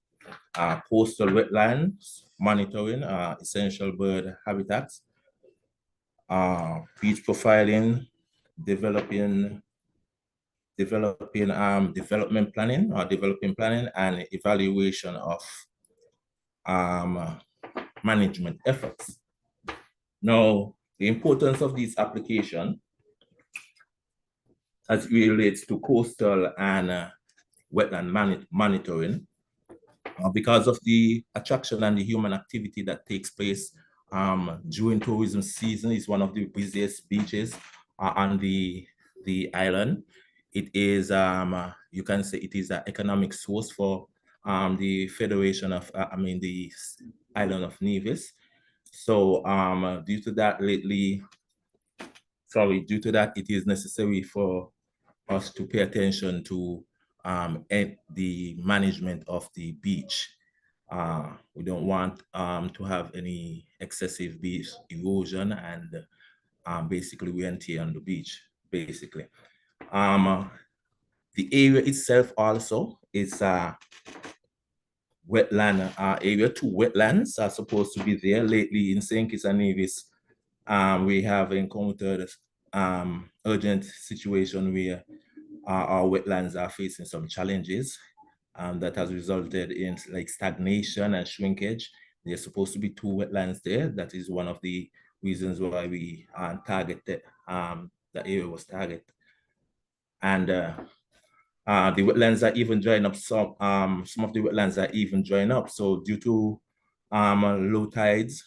coastal wetlands monitoring, essential bird habitats, beach profiling, development planning, and evaluation of management efforts. Now, the importance of these applications as it relates to coastal and wetland monitoring, because of the attraction and the human activity that takes place during tourism season, is one of the busiest beaches on the island. It is, you can say it is an economic source for the Federation of, the island of Nevis. So due to that, it is necessary for us to pay attention to the management of the beach. We don't want to have any excessive beach erosion and basically wear and tear on the beach, basically. The area itself also is a wetland area. 2 wetlands are supposed to be there. Lately in St. Kitts and Nevis, we have encountered urgent situation where our wetlands are facing some challenges that has resulted in like stagnation and shrinkage. There's supposed to be 2 wetlands there. That is one of the reasons why we targeted, the area was targeted. And the wetlands are even drying up. Some of the wetlands are even drying up. So due to low tides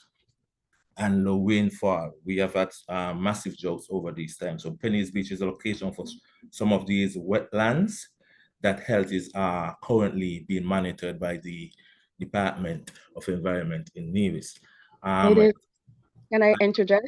and low rainfall, we have had massive droughts over these times. So Penny's Beach is a location for some of these wetlands that health is currently being monitored by the Department of Environment in Nevis. Can I interject?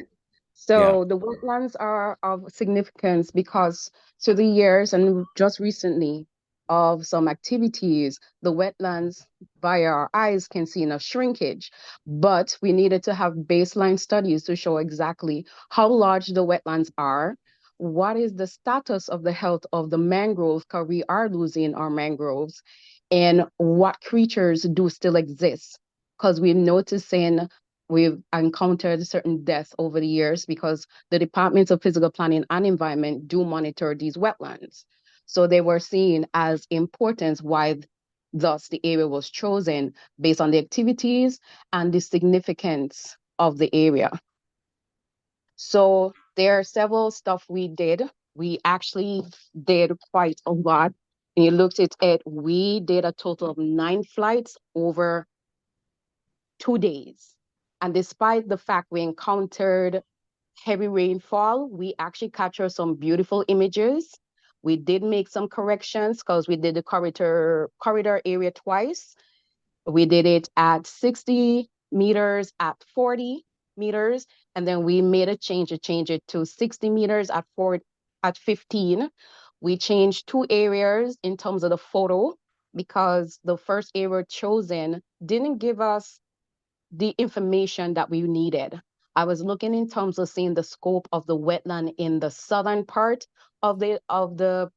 So the wetlands are of significance because through the years and just recently of some activities, the wetlands by our eyes can see enough shrinkage, but we needed to have baseline studies to show exactly how large the wetlands are, what is the status of the health of the mangroves, because we are losing our mangroves, and what creatures do still exist. Because we're noticing we've encountered certain deaths over the years because the Departments of Physical Planning and Environment do monitor these wetlands. So they were seen as important, why thus the area was chosen based on the activities and the significance of the area. So there are several stuff we did. We actually did quite a lot. And you looked at it, we did a total of 9 flights over 2 days. And despite the fact we encountered heavy rainfall, we actually captured some beautiful images. We did make some corrections because we did the corridor area twice. We did it at 60 meters, at 40 meters, and then we made a change it to 60 meters at 15. We changed 2 areas in terms of the photo because the first area chosen didn't give us the information that we needed. I was looking in terms of seeing the scope of the wetland in the southern part of the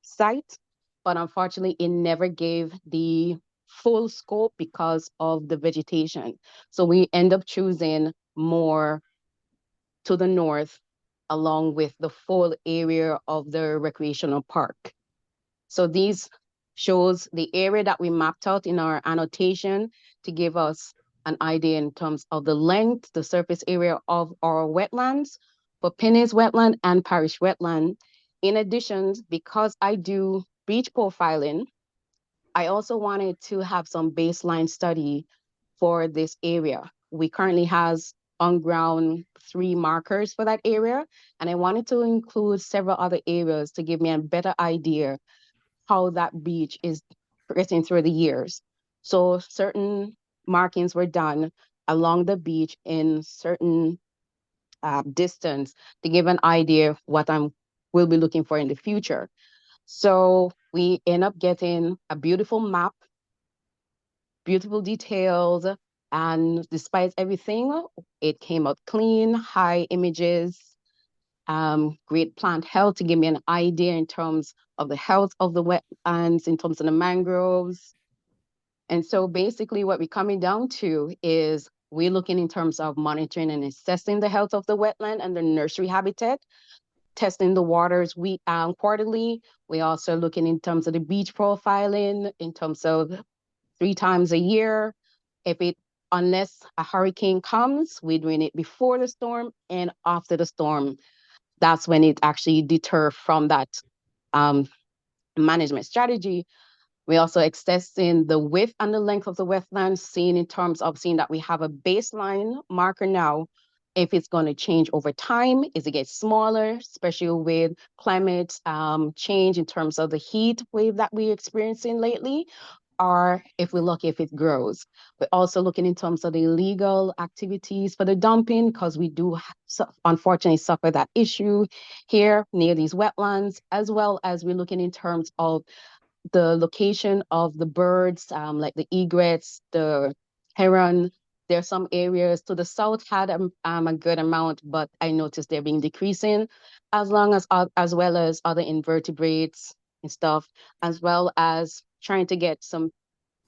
site, but unfortunately it never gave the full scope because of the vegetation. So we end up choosing more to the north along with the full area of the recreational park. So these shows the area that we mapped out in our annotation to give us an idea in terms of the length, the surface area of our wetlands for Pinnes Wetland and Parish Wetland. In addition, because I do beach profiling, I also wanted to have some baseline study for this area. We currently has on ground 3 markers for that area, and I wanted to include several other areas to give me a better idea how that beach is progressing through the years. So certain markings were done along the beach in certain distance to give an idea what will be looking for in the future. So we end up getting a beautiful map, beautiful details, and despite everything, it came out clean, high images, great plant health to give me an idea in terms of the health of the wetlands, in terms of the mangroves. And so basically what we're coming down to is we're looking in terms of monitoring and assessing the health of the wetland and the nursery habitat, testing the waters quarterly. We're also looking in terms of the beach profiling, in terms of 3 times a year. Unless a hurricane comes, we're doing it before the storm and after the storm. That's when it actually deters from that management strategy. We also assessing the width and the length of the wetlands, seeing in terms of seeing that we have a baseline marker now, if it's going to change over time, is it get smaller, especially with climate change in terms of the heat wave that we're experiencing lately, or if we look if it grows. We're also looking in terms of the illegal activities for the dumping, because we do unfortunately suffer that issue here near these wetlands, as well as we're looking in terms of the location of the birds, like the egrets, the heron. There are some areas to the south had a good amount, but I noticed they're being decreasing, as well as other invertebrates and stuff, as well as trying to get some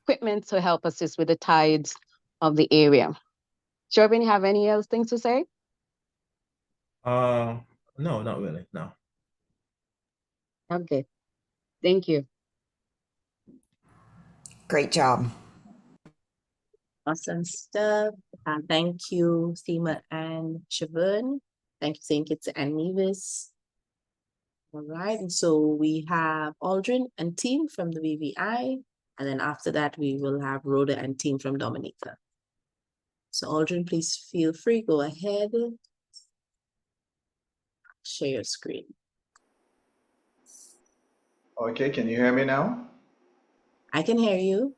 equipment to help assist with the tides of the area. Shervin, have any other things to say? No, not really, no. Okay, thank you. Great job. Awesome stuff. Thank you, Seema and Siobhan. Thank you, St. Kitts and Nevis. All right, and so we have Aldrin and team from the BVI, and then after that, we will have Rhoda and team from Dominica. So Aldrin, please feel free, go ahead. Share your screen. Okay, can you hear me now? I can hear you.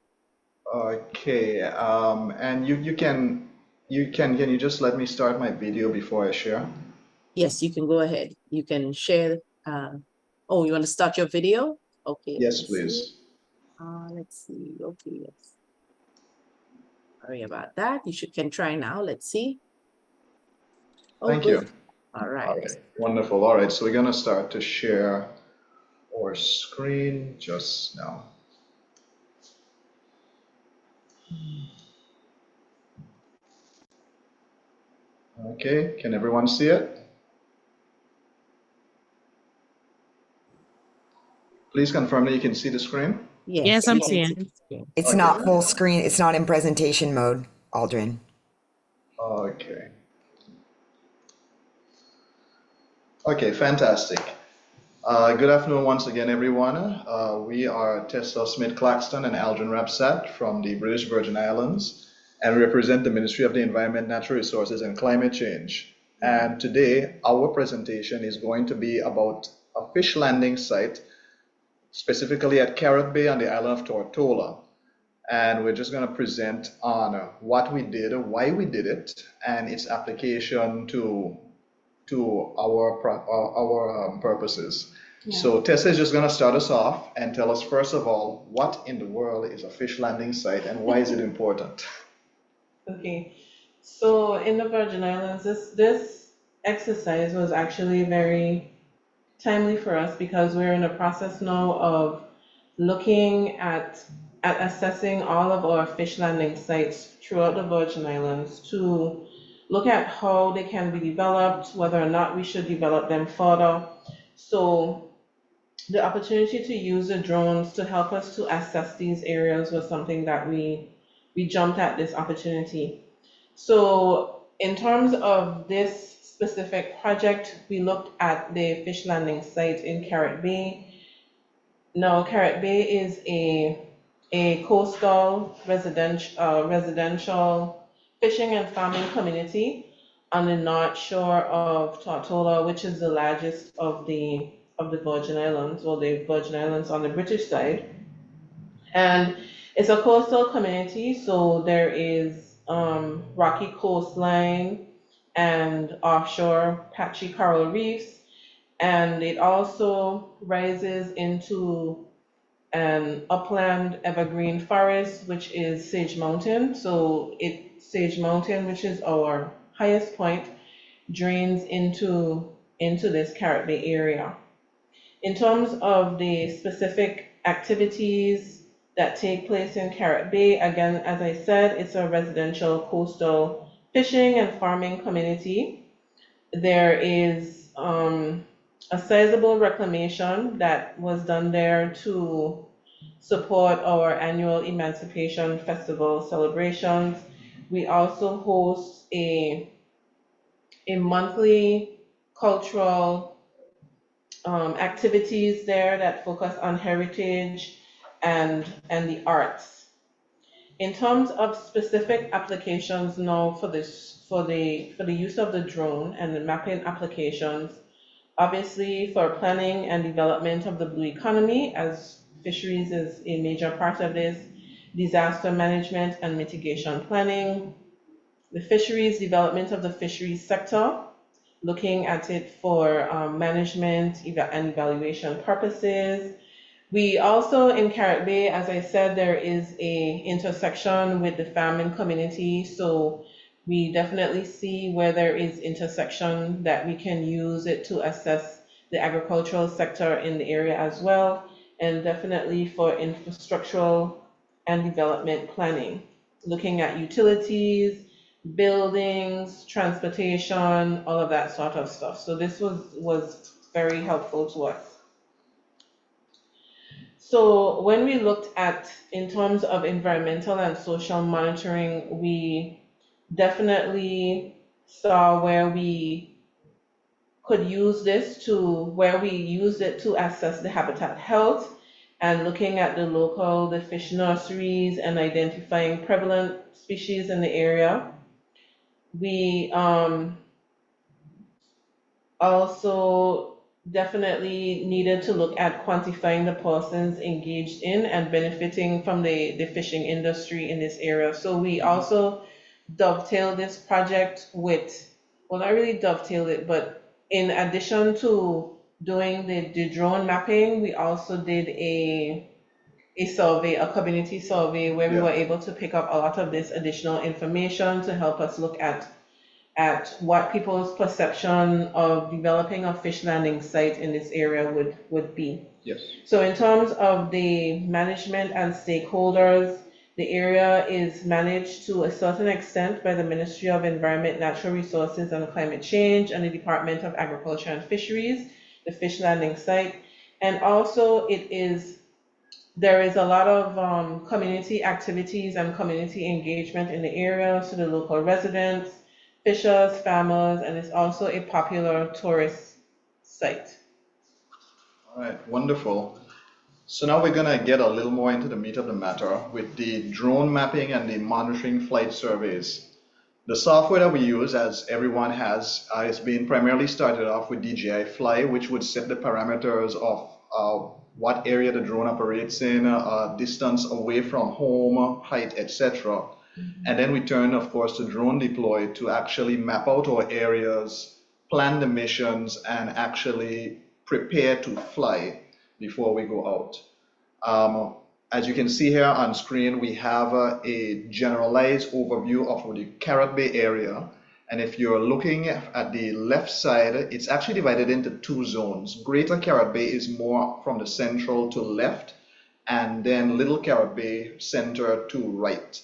Okay, and can you just let me start my video before I share? Yes, you can go ahead. You can share. Oh, you want to start your video? Okay. Yes, please. Let's see. Okay, yes. Sorry about that. Can try now. Let's see. Oh, Thank good. you. All right. All right, wonderful. All right, so we're gonna start to share our screen just now. Okay, can everyone see it? Please confirm that you can see the screen. Yes, I'm we can seeing see it. the screen. It's Okay. not full screen. It's not in presentation mode, Aldrin. Okay. Okay, fantastic. Good afternoon once again, everyone. We are Tessa Smith Claxton and Aldrin Rapsat from the British Virgin Islands, and we represent the Ministry of the Environment, Natural Resources and Climate Change. And today, our presentation is going to be about a fish landing site, specifically at Carrot Bay on the island of Tortola. And we're just going to present on what we did, why we did it, and its application to our purposes. So Tessa is just going to start us off and tell us, first of all, what in the world is a fish landing site and why is it important? Okay, so in the Virgin Islands, this exercise was actually very timely for us because we're in the process now of looking at assessing all of our fish landing sites throughout the Virgin Islands to look at how they can be developed, whether or not we should develop them further. So the opportunity to use the drones to help us to assess these areas was something that we jumped at this opportunity. So in terms of this specific project, we looked at the fish landing site in Carrot Bay. Now, Carrot Bay is a coastal residential fishing and farming community on the north shore of Tortola, which is the largest of the Virgin Islands, or the Virgin Islands on the British side. And it's a coastal community, so there is rocky coastline and offshore patchy coral reefs, and it also rises into an upland evergreen forest, which is Sage Mountain. So Sage Mountain, which is our highest point, drains into this Carrot Bay area. In terms of the specific activities that take place in Carrot Bay, again, as I said, it's a residential coastal fishing and farming community. There is a sizable reclamation that was done there to support our annual Emancipation Festival celebrations. We also host a monthly cultural activities there that focus on heritage and the arts. In terms of specific applications now for the use of the drone and the mapping applications, obviously for planning and development of the blue economy, as fisheries is a major part of this, disaster management and mitigation planning, the fisheries, development of the fisheries sector, looking at it for management and evaluation purposes. We also, in Carrot Bay, as I said, there is a intersection with the farming community, so we definitely see where there is intersection that we can use it to assess the agricultural sector in the area as well, and definitely for infrastructural and development planning, looking at utilities, buildings, transportation, all of that sort of stuff. So this was very helpful to us. So when we looked at, in terms of environmental and social monitoring, we definitely saw where we could use this to, where we used it to assess the habitat health and looking at the fish nurseries and identifying prevalent species in the area. We also definitely needed to look at quantifying the persons engaged in and benefiting from the fishing industry in this area. So we also dovetailed this project with, well, not really dovetailed it, but in addition to doing the drone mapping, we also did a survey, a community survey, where we were able to pick up a lot of this additional information to help us look at what people's perception of developing a fish landing site in this area would be. Yes. So in terms of the management and stakeholders, The area is managed to a certain extent by the Ministry of Environment, Natural Resources and Climate Change and the Department of Agriculture and Fisheries, the fish landing site. And also there is a lot of community activities and community engagement in the area, so the local residents, fishers, farmers, and it's also a popular tourist site. All right, wonderful. So now we're gonna get a little more into the meat of the matter with the drone mapping and the monitoring flight surveys. The software that we use, as everyone has been primarily started off with DJI Fly, which would set the parameters of what area the drone operates in, distance away from home, height, etc. And then we turn, of course, to Drone Deploy to actually map out our areas, plan the missions, and actually prepare to fly before we go out. As you can see here on screen, we have a generalized overview of the Carrot Bay area. And if you're looking at the left side, it's actually divided into two zones. Greater Carrot Bay is more from the central to left, and then Little Carrot Bay center to right.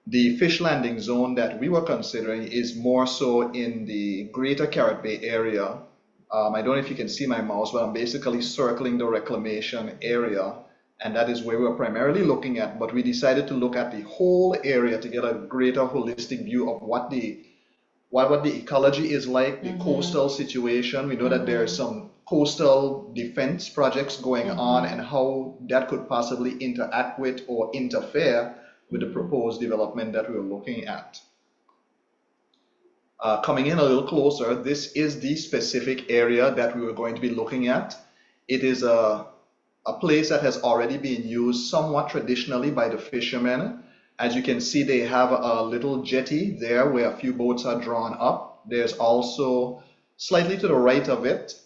The fish landing zone that we were considering is more so in the Greater Carrot Bay area. I don't know if you can see my mouse, but I'm basically circling the reclamation area, and that is where we're primarily looking at, but we decided to look at the whole area to get a greater holistic view of what the ecology is like, the coastal situation. We know that there are some coastal defense projects going on and how that could possibly interact with or interfere with the proposed development that we're looking at. Coming in a little closer, this is the specific area that we were going to be looking at. It is a place that has already been used somewhat traditionally by the fishermen. As you can see, they have a little jetty there where a few boats are drawn up. There's also slightly to the right of it,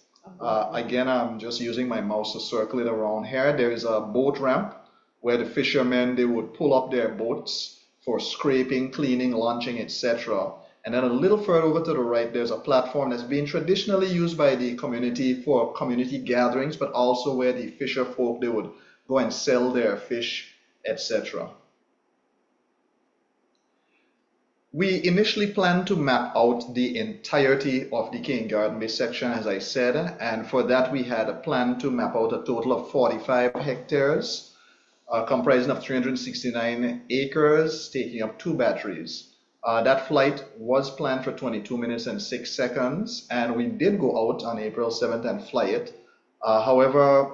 again, I'm just using my mouse to circle it around here. There is a boat ramp where the fishermen, they would pull up their boats for scraping, cleaning, launching, etc. And then a little further over to the right, there's a platform that's been traditionally used by the community for community gatherings, but also where the fisher folk, they would go and sell their fish, etc. We initially planned to map out the entirety of the King Garden Bay section, as I said, and for that we had a plan to map out a total of 45 hectares, comprising of 369 acres, taking up 2 batteries. That flight was planned for 22 minutes and 6 seconds, and we did go out on April 7th and fly it. However,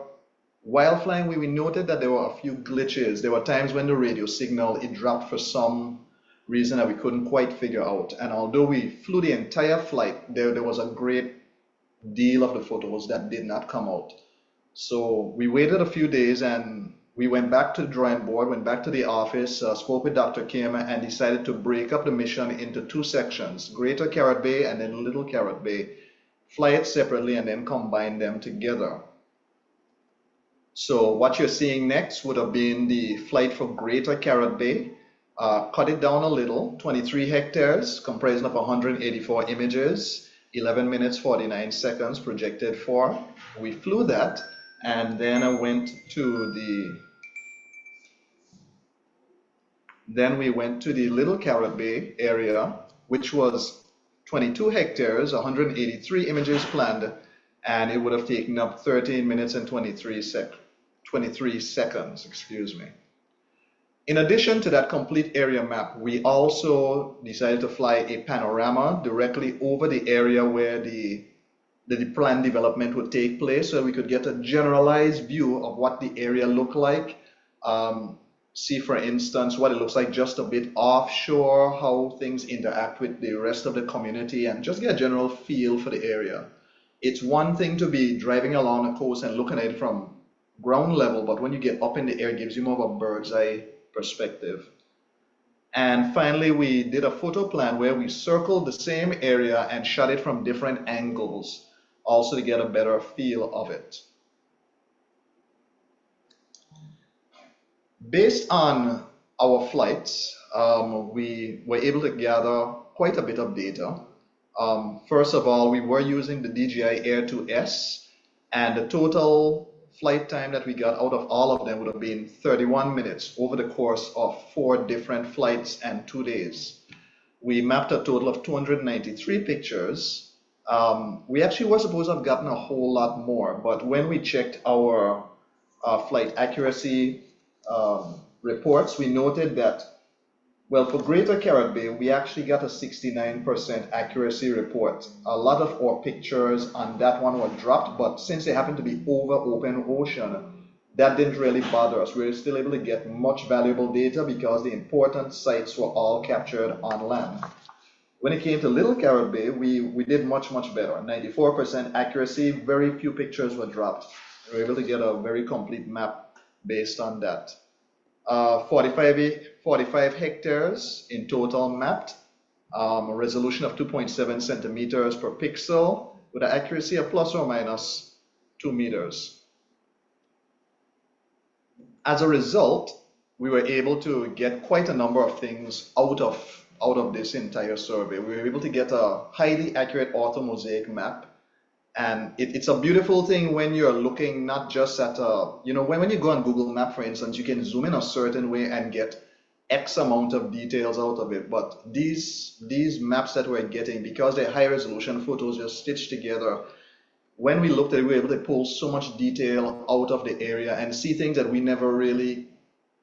while flying, we noted that there were a few glitches. There were times when the radio signal, it dropped for some reason that we couldn't quite figure out. And although we flew the entire flight, there was a great deal of the photos that did not come out. So we waited a few days and we went back to the drawing board, went back to the office, spoke with Dr. Kim, and decided to break up the mission into 2 sections, Greater Carrot Bay and then Little Carrot Bay, fly it separately and then combine them together. So what you're seeing next would have been the flight for Greater Carrot Bay. Cut it down a little, 23 hectares, comprising of 184 images, 11 minutes, 49 seconds projected for. We flew that, and then I went to the Little Carrot Bay area, which was 22 hectares, 183 images planned, and it would have taken up 13 minutes and 23 seconds, excuse me. In addition to that complete area map, we also decided to fly a panorama directly over the area where the planned development would take place, so we could get a generalized view of what the area looked like. See, for instance, what it looks like just a bit offshore, how things interact with the rest of the community, and just get a general feel for the area. It's one thing to be driving along the coast and looking at it from ground level, but when you get up in the air, it gives you more of a bird's eye perspective. And finally, we did a photo plan where we circled the same area and shot it from different angles, also to get a better feel of it. Based on our flights, we were able to gather quite a bit of data. First of all, we were using the DJI Air 2S, and the total flight time that we got out of all of them would have been 31 minutes over the course of 4 different flights and 2 days. We mapped a total of 293 pictures. We actually were supposed to have gotten a whole lot more, but when we checked our flight accuracy reports, we noted that, well, for Greater Carrot Bay, we actually got a 69% accuracy report. A lot of our pictures on that one were dropped, but since they happened to be over open ocean, that didn't really bother us. We were still able to get much valuable data because the important sites were all captured on land. When it came to Little Carrot Bay, we did much, much better. 94% accuracy, very few pictures were dropped. We were able to get a very complete map based on that. 45 hectares in total mapped, a resolution of 2.7 centimeters per pixel with an accuracy of plus or minus 2 meters. As a result, we were able to get quite a number of things out of this entire survey. We were able to get a highly accurate orthomosaic map. And it's a beautiful thing when you're looking not just at when you go on Google Map, for instance, you can zoom in a certain way and get X amount of details out of it. But these maps that we're getting, because they're high resolution photos just stitched together, when we looked at it, we were able to pull so much detail out of the area and see things that we never really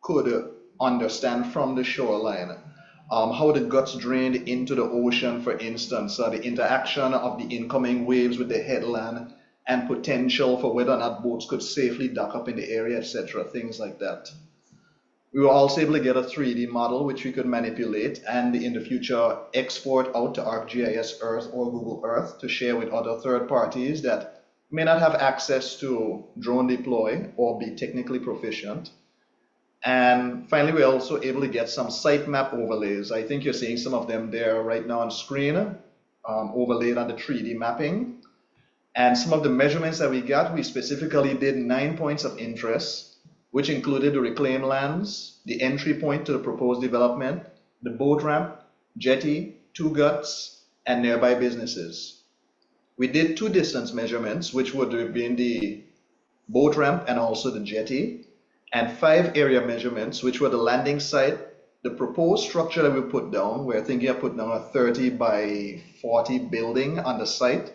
could understand from the shoreline. How the guts drained into the ocean, for instance, the interaction of the incoming waves with the headland and potential for whether or not boats could safely dock up in the area, etc., things like that. We were also able to get a 3D model which we could manipulate and in the future export out to ArcGIS Earth or Google Earth to share with other third parties that may not have access to drone deploy or be technically proficient. And finally, we're also able to get some site map overlays. I think you're seeing some of them there right now on screen, overlaid on the 3D mapping. And some of the measurements that we got, we specifically did 9 points of interest, which included the reclaimed lands, the entry point to the proposed development, the boat ramp, jetty, 2 guts, and nearby businesses. We did 2 distance measurements, which would have been the boat ramp and also the jetty, and 5 area measurements, which were the landing site, the proposed structure that we put down. We're thinking of putting down a 30 by 40 building on the site.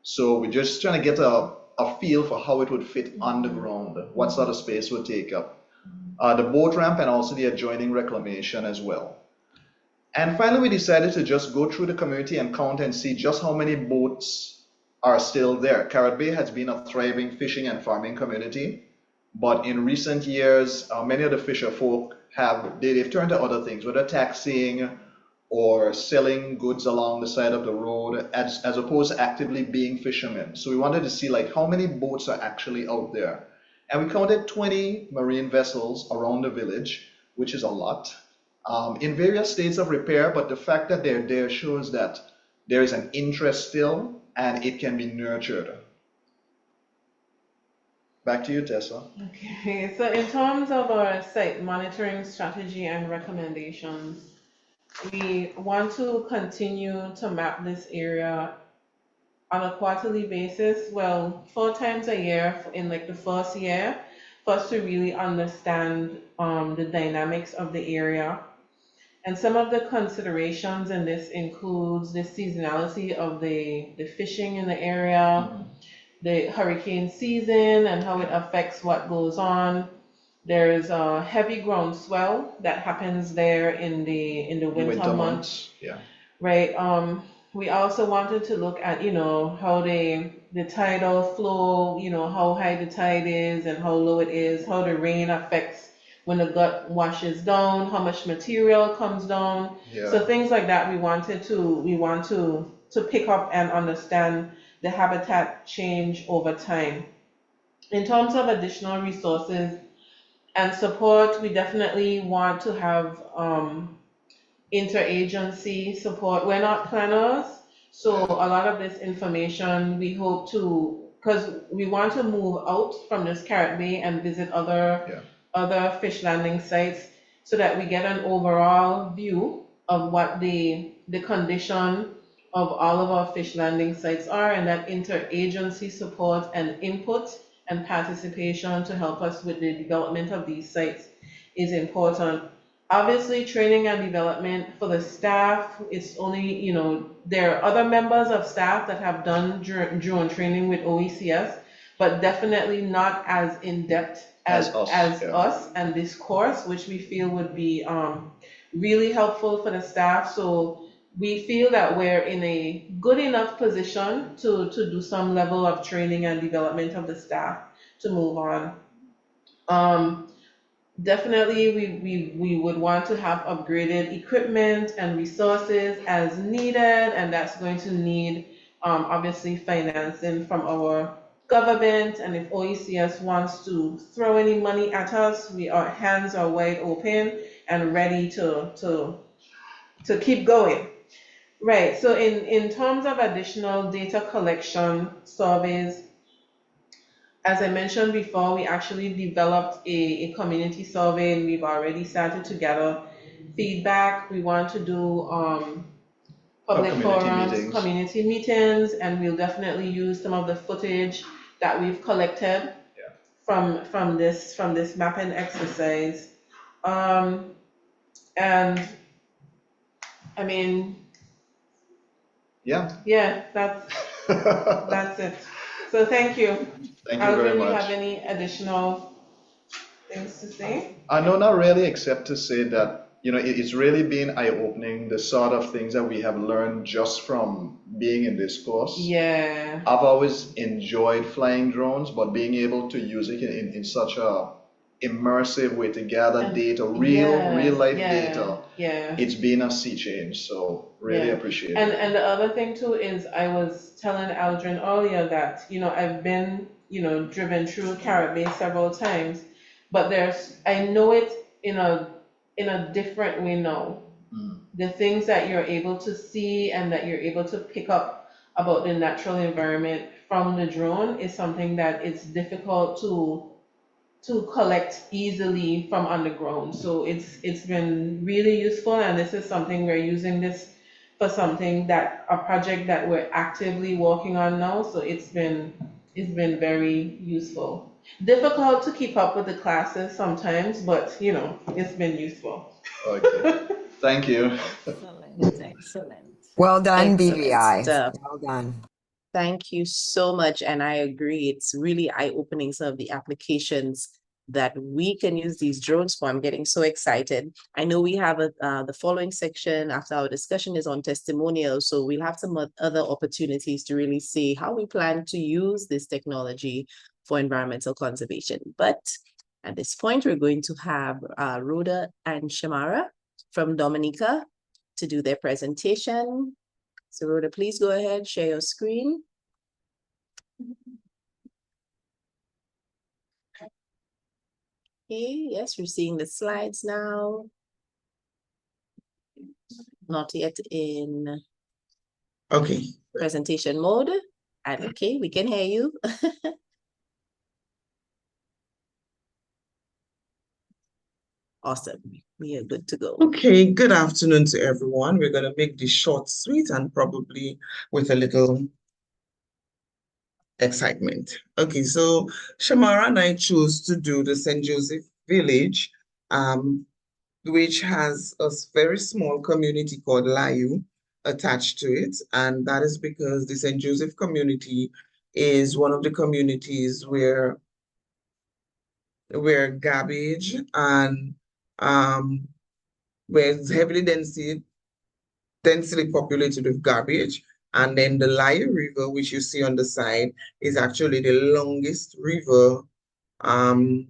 So we're just trying to get a feel for how it would fit on the ground, what sort of space would take up. The boat ramp and also the adjoining reclamation as well. And finally, we decided to just go through the community and count and see just how many boats are still there. Carrot Bay has been a thriving fishing and farming community. But in recent years, many of the fisher folk they've turned to other things, whether taxiing or selling goods along the side of the road, as opposed to actively being fishermen. So we wanted to see how many boats are actually out there. And we counted 20 marine vessels around the village, which is a lot, in various states of repair, but the fact that they're there shows that there is an interest still and it can be nurtured. Back to you, Tessa. Okay, so in terms of our site monitoring strategy and recommendations, we want to continue to map this area on a quarterly basis, 4 times a year in the first year, for us to really understand the dynamics of the area. And some of the considerations in this includes the seasonality of the fishing in the area, the hurricane season and how it affects what goes on. There's a heavy groundswell that happens there in the winter months. Yeah. Right. We also wanted to look at, how the tidal flow, how high the tide is and how low it is, how the rain affects when the gut washes down, how much material comes down. Yeah. So things like that we want to pick up and understand the habitat change over time. In terms of additional resources and support, we definitely want to have interagency support. We're not planners, so a lot of this information we hope to, because we want to move out from this Carrot Bay and visit other fish landing sites so that we get an overall view of what the condition of all of our fish landing sites are, and that interagency support and input and participation to help us with the development of these sites is important. Obviously, training and development for the staff is only, you know, there are other members of staff that have done drone training with OECS, but definitely not as in-depth as us and this course, which we feel would be really helpful for the staff. So we feel that we're in a good enough position to do some level of training and development of the staff to move on. Definitely, we would want to have upgraded equipment and resources as needed, and that's going to need obviously financing from our government. And if OECS wants to throw any money at us, our hands are wide open and ready to keep going. Right. So in terms of additional data collection surveys, as I mentioned before, we actually developed a community survey, and we've already started to gather feedback. We want to do public forums, community meetings, and we'll definitely use some of the footage that we've collected from this mapping exercise. And I mean, yeah, that's it. So thank you. Thank you very much. Do you have any additional things to say? No, not really, except to say that, you know, it's really been eye-opening, the sort of things that we have learned just from being in this course. Yeah. I've always enjoyed flying drones, but being able to use it in such a immersive way to gather data, real life data, it's been a sea change. So really appreciate it. And the other thing too is, I was telling Aldrin earlier that, you know, I've been, you know, driven through Carrot Bay several times, but I know it in a different way now. The things that you're able to see and that you're able to pick up about the natural environment from the drone is something that it's difficult to collect easily from underground. So it's been really useful, and this is something we're using this for a project that we're actively working on now. So it's been very useful. Difficult to keep up with the classes sometimes, but you know, it's been useful. Okay. Thank you. Excellent. Well done, Excellent BVI. stuff. Well done. Thank you so much. And I agree, it's really eye-opening, some of the applications that we can use these drones for. I'm getting so excited. I know we have the following section after our discussion is on testimonials. So we'll have some other opportunities to really see how we plan to use this technology for environmental conservation. But at this point, we're going to have Rhoda and Shamara from Dominica to do their presentation. So Rhoda, please go ahead, share your screen. Okay, yes, you're seeing the slides now. Not yet in presentation mode. And okay, we can hear you. Awesome. We are good to go. Okay, good afternoon to everyone. We're going to make this short, sweet, and probably with a little excitement. Okay, so Shamara and I chose to do the St. Joseph Village, which has a very small community called Layu attached to it. And that is because the St. Joseph community is one of the communities where garbage and where it's heavily densely populated with garbage. And then the Layu River, which you see on the side, is actually the longest river, the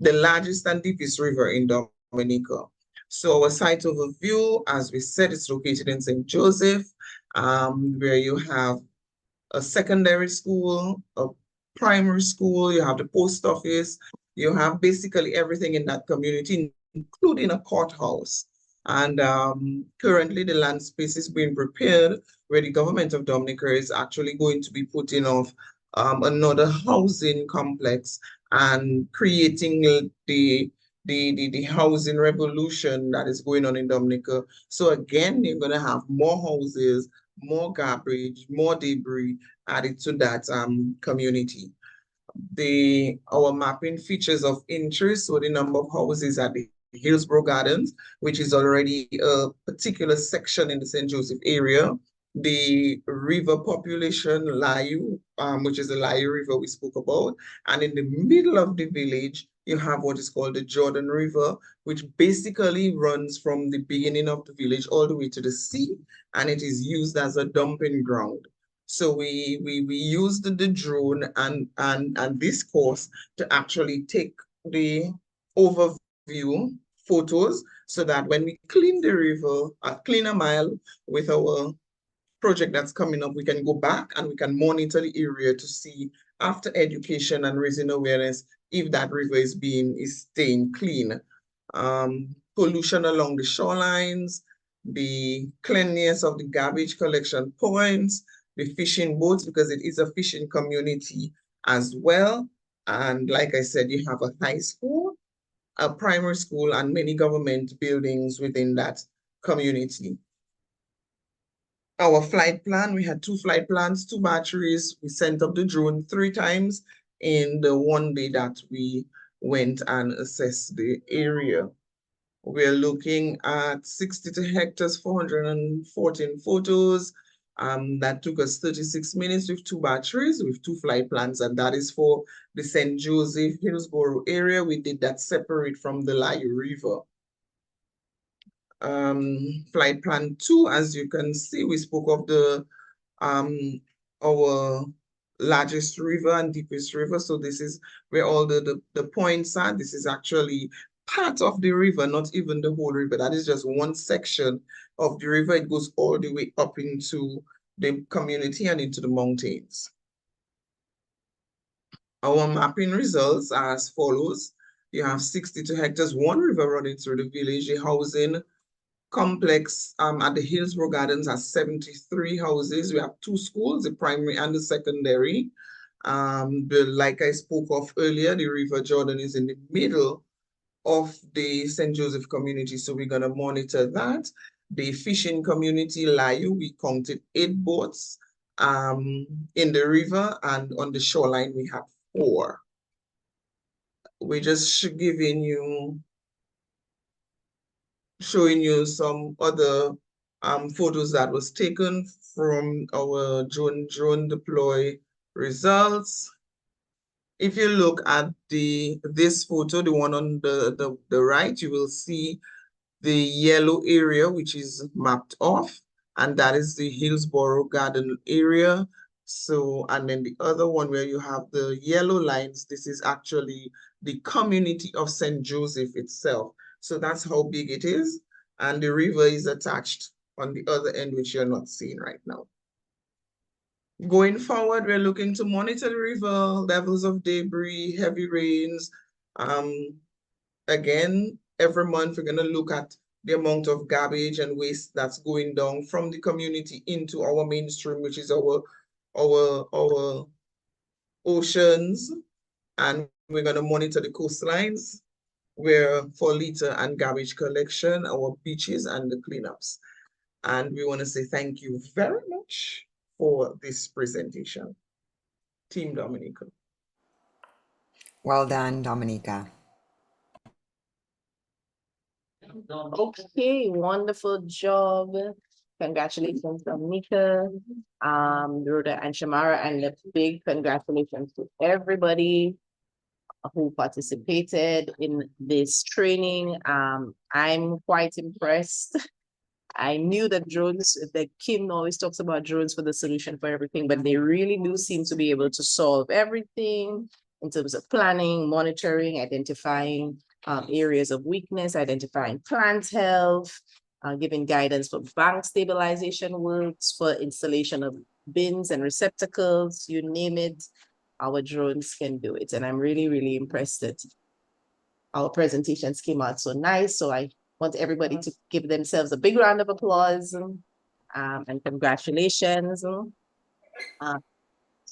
largest and deepest river in Dominica. So our site overview, as we said, is located in St. Joseph, where you have a secondary school, a primary school, you have the post office, you have basically everything in that community, including a courthouse. And currently the land space is being prepared where the government of Dominica is actually going to be putting off another housing complex and creating the housing revolution that is going on in Dominica. So again, you're going to have more houses, more garbage, more debris added to that community. our mapping features of interest, so the number of houses at the Hillsborough Gardens, which is already a particular section in the St. Joseph area, the river population, Layu, which is the Layu River we spoke about, and in the middle of the village, you have what is called the Jordan River, which basically runs from the beginning of the village all the way to the sea, and it is used as a dumping ground. So we used the drone and this course to actually take the overview photos so that when we clean the river, clean a mile with our project that's coming up, we can go back and we can monitor the area to see, after education and raising awareness, if that river is staying clean. Pollution along the shorelines, the cleanliness of the garbage collection points, the fishing boats, because it is a fishing community as well. And like I said, you have a high school, a primary school, and many government buildings within that community. Our flight plan, we had 2 flight plans, 2 batteries. We sent up the drone 3 times in the one day that we went and assessed the area. We're looking at 62 hectares, 414 photos. That took us 36 minutes with 2 batteries, with 2 flight plans, and that is for the St. Joseph Hillsborough area. We did that separate from the Layu River. Flight plan 2, as you can see, we spoke of the our largest river and deepest river. So this is where all the points are. This is actually part of the river, not even the whole river. That is just one section of the river. It goes all the way up into the community and into the mountains. Our mapping results are as follows. You have 62 hectares, 1 river running through the village. The housing complex at the Hillsborough Gardens has 73 houses. We have 2 schools, the primary and the secondary. Like I spoke of earlier, the River Jordan is in the middle of the St. Joseph community, so we're going to monitor that. The fishing community, Layu, we counted 8 boats in the river, and on the shoreline we have 4. We're just showing you some other photos that was taken from our drone deploy results. If you look at this photo, the one on the right, you will see the yellow area, which is mapped off, and that is the Hillsborough Garden area. So, and then the other one where you have the yellow lines, this is actually the community of St. Joseph itself. So that's how big it is. And the river is attached on the other end, which you're not seeing right now. Going forward, we're looking to monitor the river, levels of debris, heavy rains. Again, every month we're gonna look at the amount of garbage and waste that's going down from the community into our mainstream, which is our oceans. And we're gonna monitor the coastlines, where for litter and garbage collection, our beaches and the cleanups. And we want to say thank you very much for this presentation. Team Dominica. Well done, Dominica. Okay, wonderful job. Congratulations, Dominica, Rhoda and Shamara, and a big congratulations to everybody who participated in this training. I'm quite impressed. I knew that drones, that Kim always talks about drones for the solution for everything, but they really do seem to be able to solve everything in terms of planning, monitoring, identifying areas of weakness, identifying plant health, giving guidance for bank stabilization works, for installation of bins and receptacles, you name it. Our drones can do it. And I'm really, really impressed that our presentations came out so nice. So I want everybody to give themselves a big round of applause and congratulations. So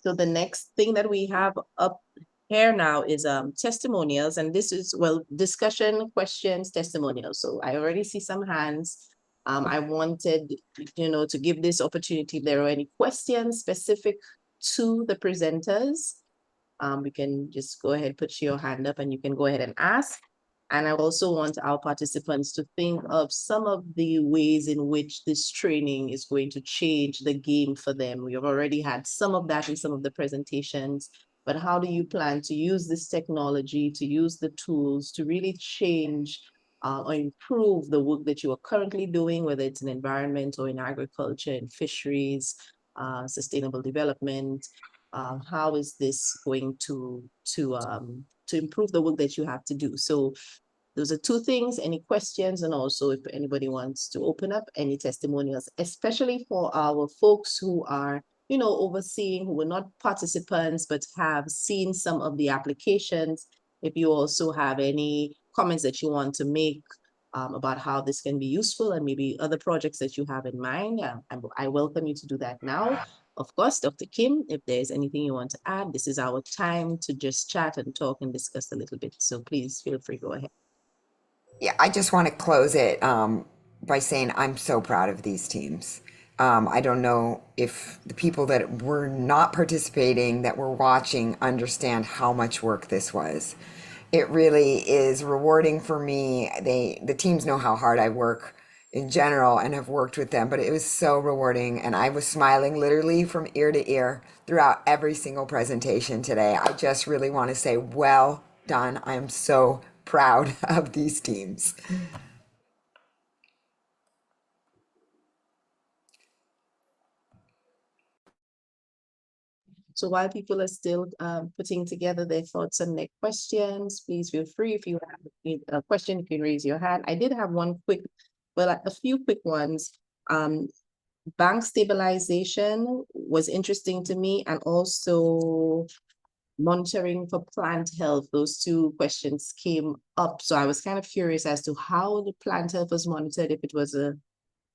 the next thing that we have up here now is testimonials. And this is, well, discussion, questions, testimonials. So I already see some hands. I wanted, to give this opportunity if there are any questions specific to the presenters. you can just go ahead, put your hand up and you can go ahead and ask. And I also want our participants to think of some of the ways in which this training is going to change the game for them. We have already had some of that in some of the presentations, but how do you plan to use this technology, to use the tools to really change or improve the work that you are currently doing, whether it's in environment or in agriculture, in fisheries, sustainable development? How is this going to improve the work that you have to do? So those are two things. Any questions? And also if anybody wants to open up any testimonials, especially for our folks who are, you know, overseeing, who were not participants, but have seen some of the applications. If you also have any comments that you want to make about how this can be useful and maybe other projects that you have in mind, I welcome you to do that now. Of course, Dr. Kim, if there's anything you want to add, this is our time to just chat and talk and discuss a little bit. So please feel free, go ahead. Yeah, I just want to close it by saying I'm so proud of these teams. I don't know if the people that were not participating, that were watching, understand how much work this was. It really is rewarding for me. The teams know how hard I work in general and have worked with them, but it was so rewarding, and I was smiling literally from ear to ear throughout every single presentation today. I just really want to say, well done. I am so proud of these teams. So while people are still putting together their thoughts and their questions, please feel free. If you have a question, you can raise your hand. I did have one quick, well, a few quick ones. Bank stabilization was interesting to me, and also monitoring for plant health. Those two questions came up. So I was kind of curious as to how the plant health was monitored, if it was a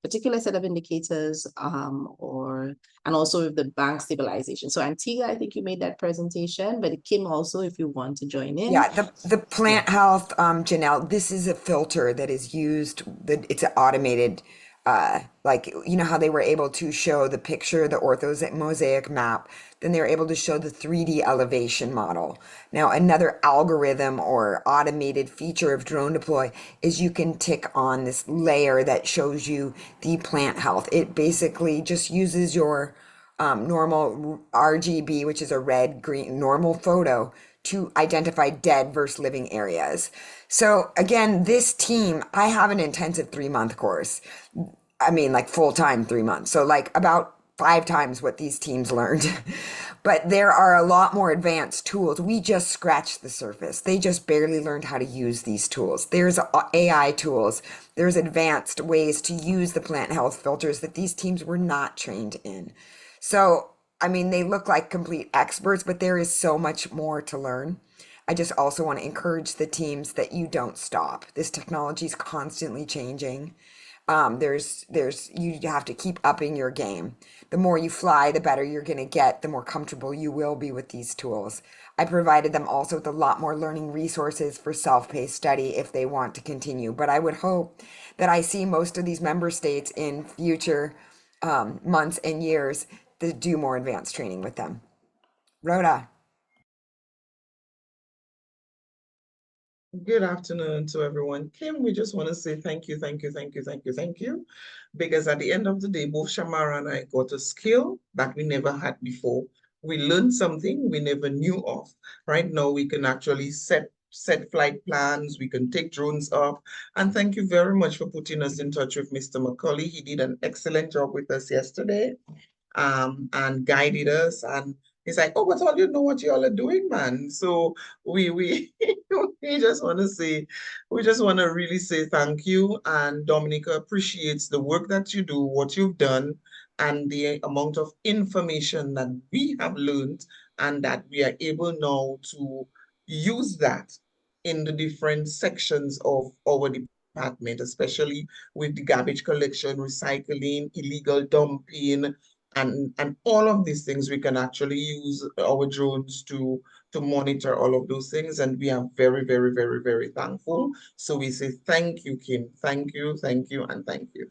particular set of indicators, and also with the bank stabilization. So Antigua, I think you made that presentation, but Kim also, if you want to join in. Yeah, the plant health, Janelle, this is a filter that is used, it's an automated, like, you know how they were able to show the picture, the ortho mosaic map, then they were able to show the 3D elevation model. Now, another algorithm or automated feature of Drone Deploy is you can tick on this layer that shows you the plant health. It basically just uses your normal RGB, which is a red, green, normal photo, to identify dead versus living areas. So again, this team, I have an intensive 3-month course. I mean, like full-time 3 months. So like about 5 times what these teams learned. But there are a lot more advanced tools. We just scratched the surface. They just barely learned how to use these tools. There's AI tools. There's advanced ways to use the plant health filters that these teams were not trained in. So, I mean, they look like complete experts, but there is so much more to learn. I just also want to encourage the teams that you don't stop. This technology is constantly changing. You have to keep upping your game. The more you fly, the better you're going to get, the more comfortable you will be with these tools. I provided them also with a lot more learning resources for self-paced study if they want to continue. But I would hope that I see most of these member states in future months and years to do more advanced training with them. Rhoda. Good afternoon to everyone. Kim, we just want to say thank you, thank you, thank you, thank you, thank you. Because at the end of the day, both Shamara and I got a skill that we never had before. We learned something we never knew of. Right now, we can actually set flight plans, we can take drones up. And thank you very much for putting us in touch with Mr. McCauley. He did an excellent job with us yesterday and guided us. And he's like, oh, but all you know what you all are doing, man. So we we just want to say, we just want to really say thank you. And Dominica appreciates the work that you do, what you've done, and the amount of information that we have learned, and that we are able now to use that in the different sections of our department, especially with the garbage collection, recycling, illegal dumping, and all of these things. We can actually use our drones to monitor all of those things, and we are very, very, very, very thankful. So we say thank you, Kim. Thank you, and thank you.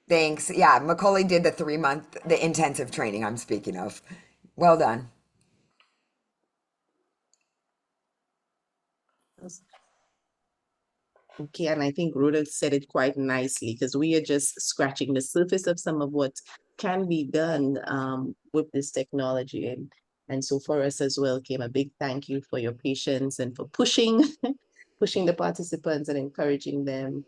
Thanks. Yeah, McCauley did the 3-month, the intensive training I'm speaking of. Well done. Okay, and I think Rhoda said it quite nicely because we are just scratching the surface of some of what can be done with this technology. And so for us as well, Kim, a big thank you for your patience and for pushing pushing the participants and encouraging them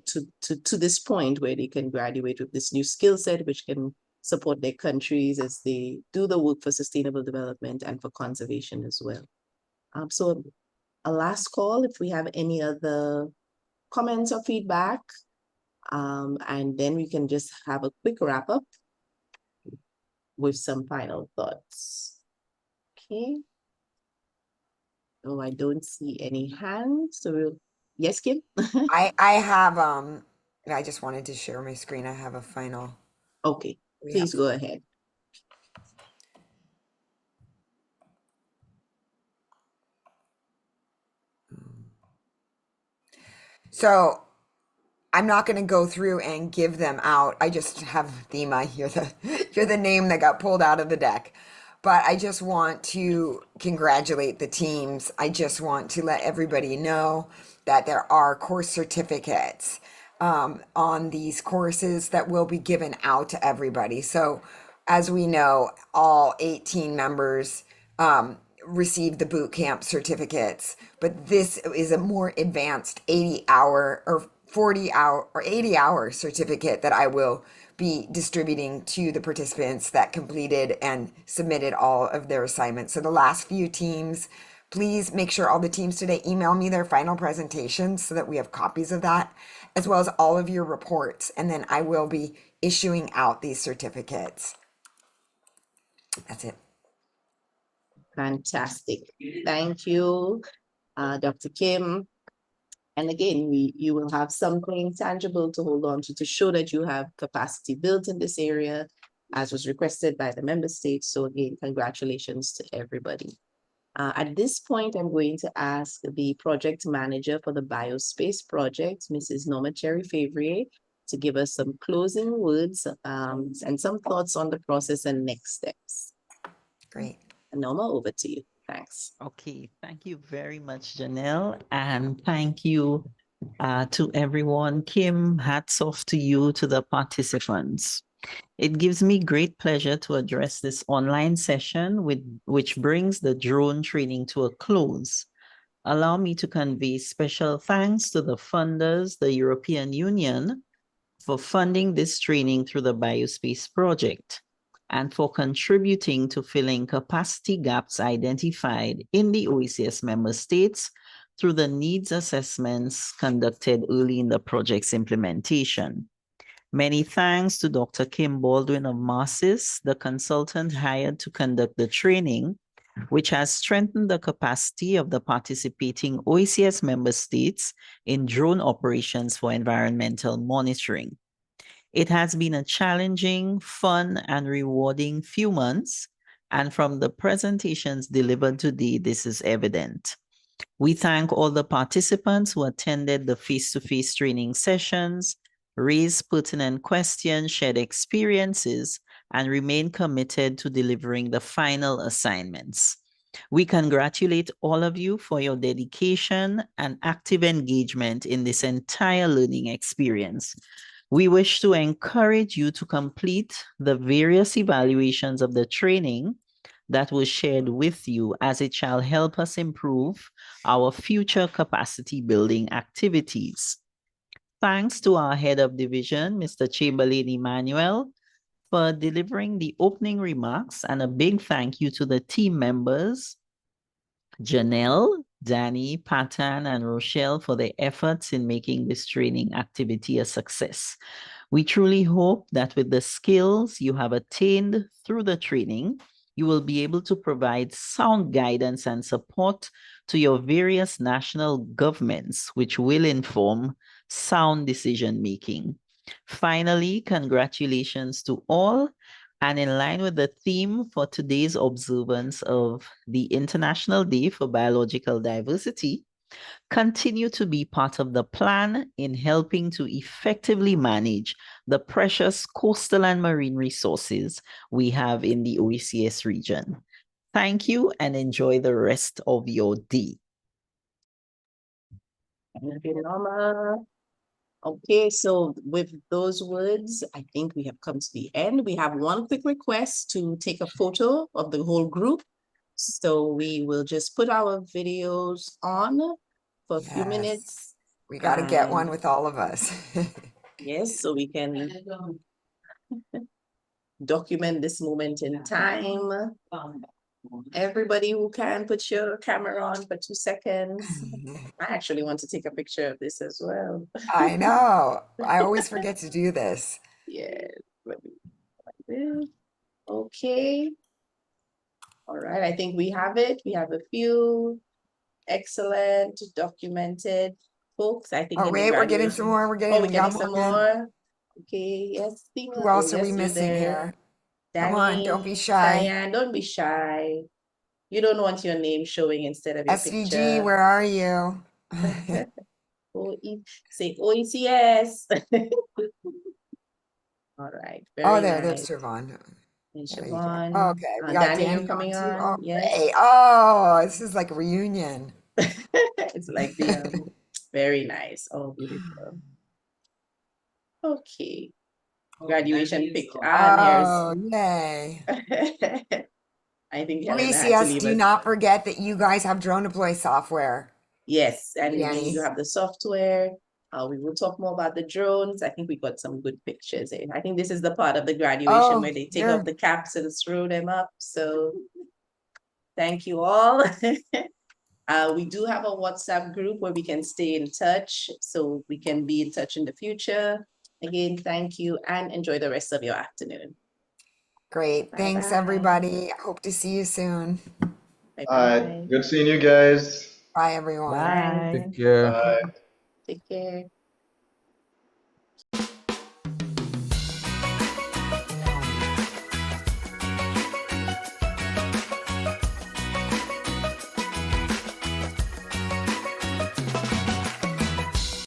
to this point where they can graduate with this new skill set, which can support their countries as they do the work for sustainable development and for conservation as well. So a last call if we have any other comments or feedback, and then we can just have a quick wrap up with some final thoughts. Okay. Oh, I don't see any hands. So yes, Kim? I have I just wanted to share my screen. I have a final. Okay, please go ahead. So I'm not going to go through and give them out. I just have Thema. You're the name that got pulled out of the deck. But I just want to congratulate the teams. I just want to let everybody know that there are course certificates on these courses that will be given out to everybody. So as we know, all 18 members receive the boot camp certificates, but this is a more advanced 80-hour or 40-hour or 80-hour certificate that I will be distributing to the participants that completed and submitted all of their assignments. So the last few teams, please make sure all the teams today email me their final presentations so that we have copies of that, as well as all of your reports. And then I will be issuing out these certificates. That's it. Fantastic. Thank you, Dr. Kim. And again, you will have something tangible to hold on to show that you have capacity built in this area, as was requested by the member states. So again, congratulations to everybody. At this point, I'm going to ask the project manager for the Biospace project, Mrs. Norma Cherry-Favrier, to give us some closing words and some thoughts on the process and next steps. Great. Norma, over to you. Thanks. Okay, thank you very much, Janelle, and thank you to everyone. Kim, hats off to you, to the participants. It gives me great pleasure to address this online session which brings the drone training to a close. Allow me to convey special thanks to the funders, the European Union, for funding this training through the Biospace project, and for contributing to filling capacity gaps identified in the OECS member states through the needs assessments conducted early in the project's implementation. Many thanks to Dr. Kim Baldwin of MARCIS, the consultant hired to conduct the training, which has strengthened the capacity of the participating OECS member states in drone operations for environmental monitoring. It has been a challenging, fun, and rewarding few months, and from the presentations delivered today, this is evident. We thank all the participants who attended the face-to-face training sessions, raised pertinent questions, shared experiences, and remain committed to delivering the final assignments. We congratulate all of you for your dedication and active engagement in this entire learning experience. We wish to encourage you to complete the various evaluations of the training that was shared with you, as it shall help us improve our future capacity building activities. Thanks to our head of division, Mr. Chamberlain Emmanuel, for delivering the opening remarks, and a big thank you to the team members, Janelle, Danny, Patan, and Rochelle, for their efforts in making this training activity a success. We truly hope that with the skills you have attained through the training, you will be able to provide sound guidance and support to your various national governments, which will inform sound decision-making. Finally, congratulations to all. And in line with the theme for today's observance of the International Day for Biological Diversity, continue to be part of the plan in helping to effectively manage the precious coastal and marine resources we have in the OECS region. Thank you and enjoy the rest of your day. Okay, Norma. Okay, so with those words, I think we have come to the end. We have one quick request to take a photo of the whole group. So we will just put our videos on for a few Yes. minutes. We got to get one and with all of us. yes, so we can document this moment in time. Everybody who can put your camera on for 2 seconds. I actually want to take a picture of this as well. I know. I always forget to do this. Yes. Let me like this. Okay. All right. I think we have it. We have a few excellent documented folks. I think Oh, in the wait, we're getting some graduation. more. We're Oh, getting, we're we got getting some Morgan. more. Okay. Yes. Who else are we Yes, you're missing there. here? Come on, Danny, don't be shy. Diane, don't be shy. You don't want your name showing instead of your SVG, picture. where are you? Say OECS. All right. Oh, Very there's nice. Siobhan. And There you go. Siobhan. Okay, we got Danny, you Danny coming on too. on? Oh, Yes. great. Oh, this is like a reunion. It's like the very nice. Oh, beautiful. Okay. Graduation picture. Oh, yay. I think Helena had to OECS, leave do us. not forget that you guys have drone deploy software. Yes, and we Danny. do have the software. We will talk more about the drones. I think we got some good pictures in. I think this is the part of the graduation Oh, where they take here. off the caps and throw them up. So thank you all. We do have a WhatsApp group where we can stay in touch, so we can be in touch in the future. Again, thank you and enjoy the rest of your afternoon. Great. Thanks, Bye-bye. everybody. Hope to see you soon. Bye-bye. Good seeing you guys. Bye, everyone. Bye. Take care. Bye. Take care.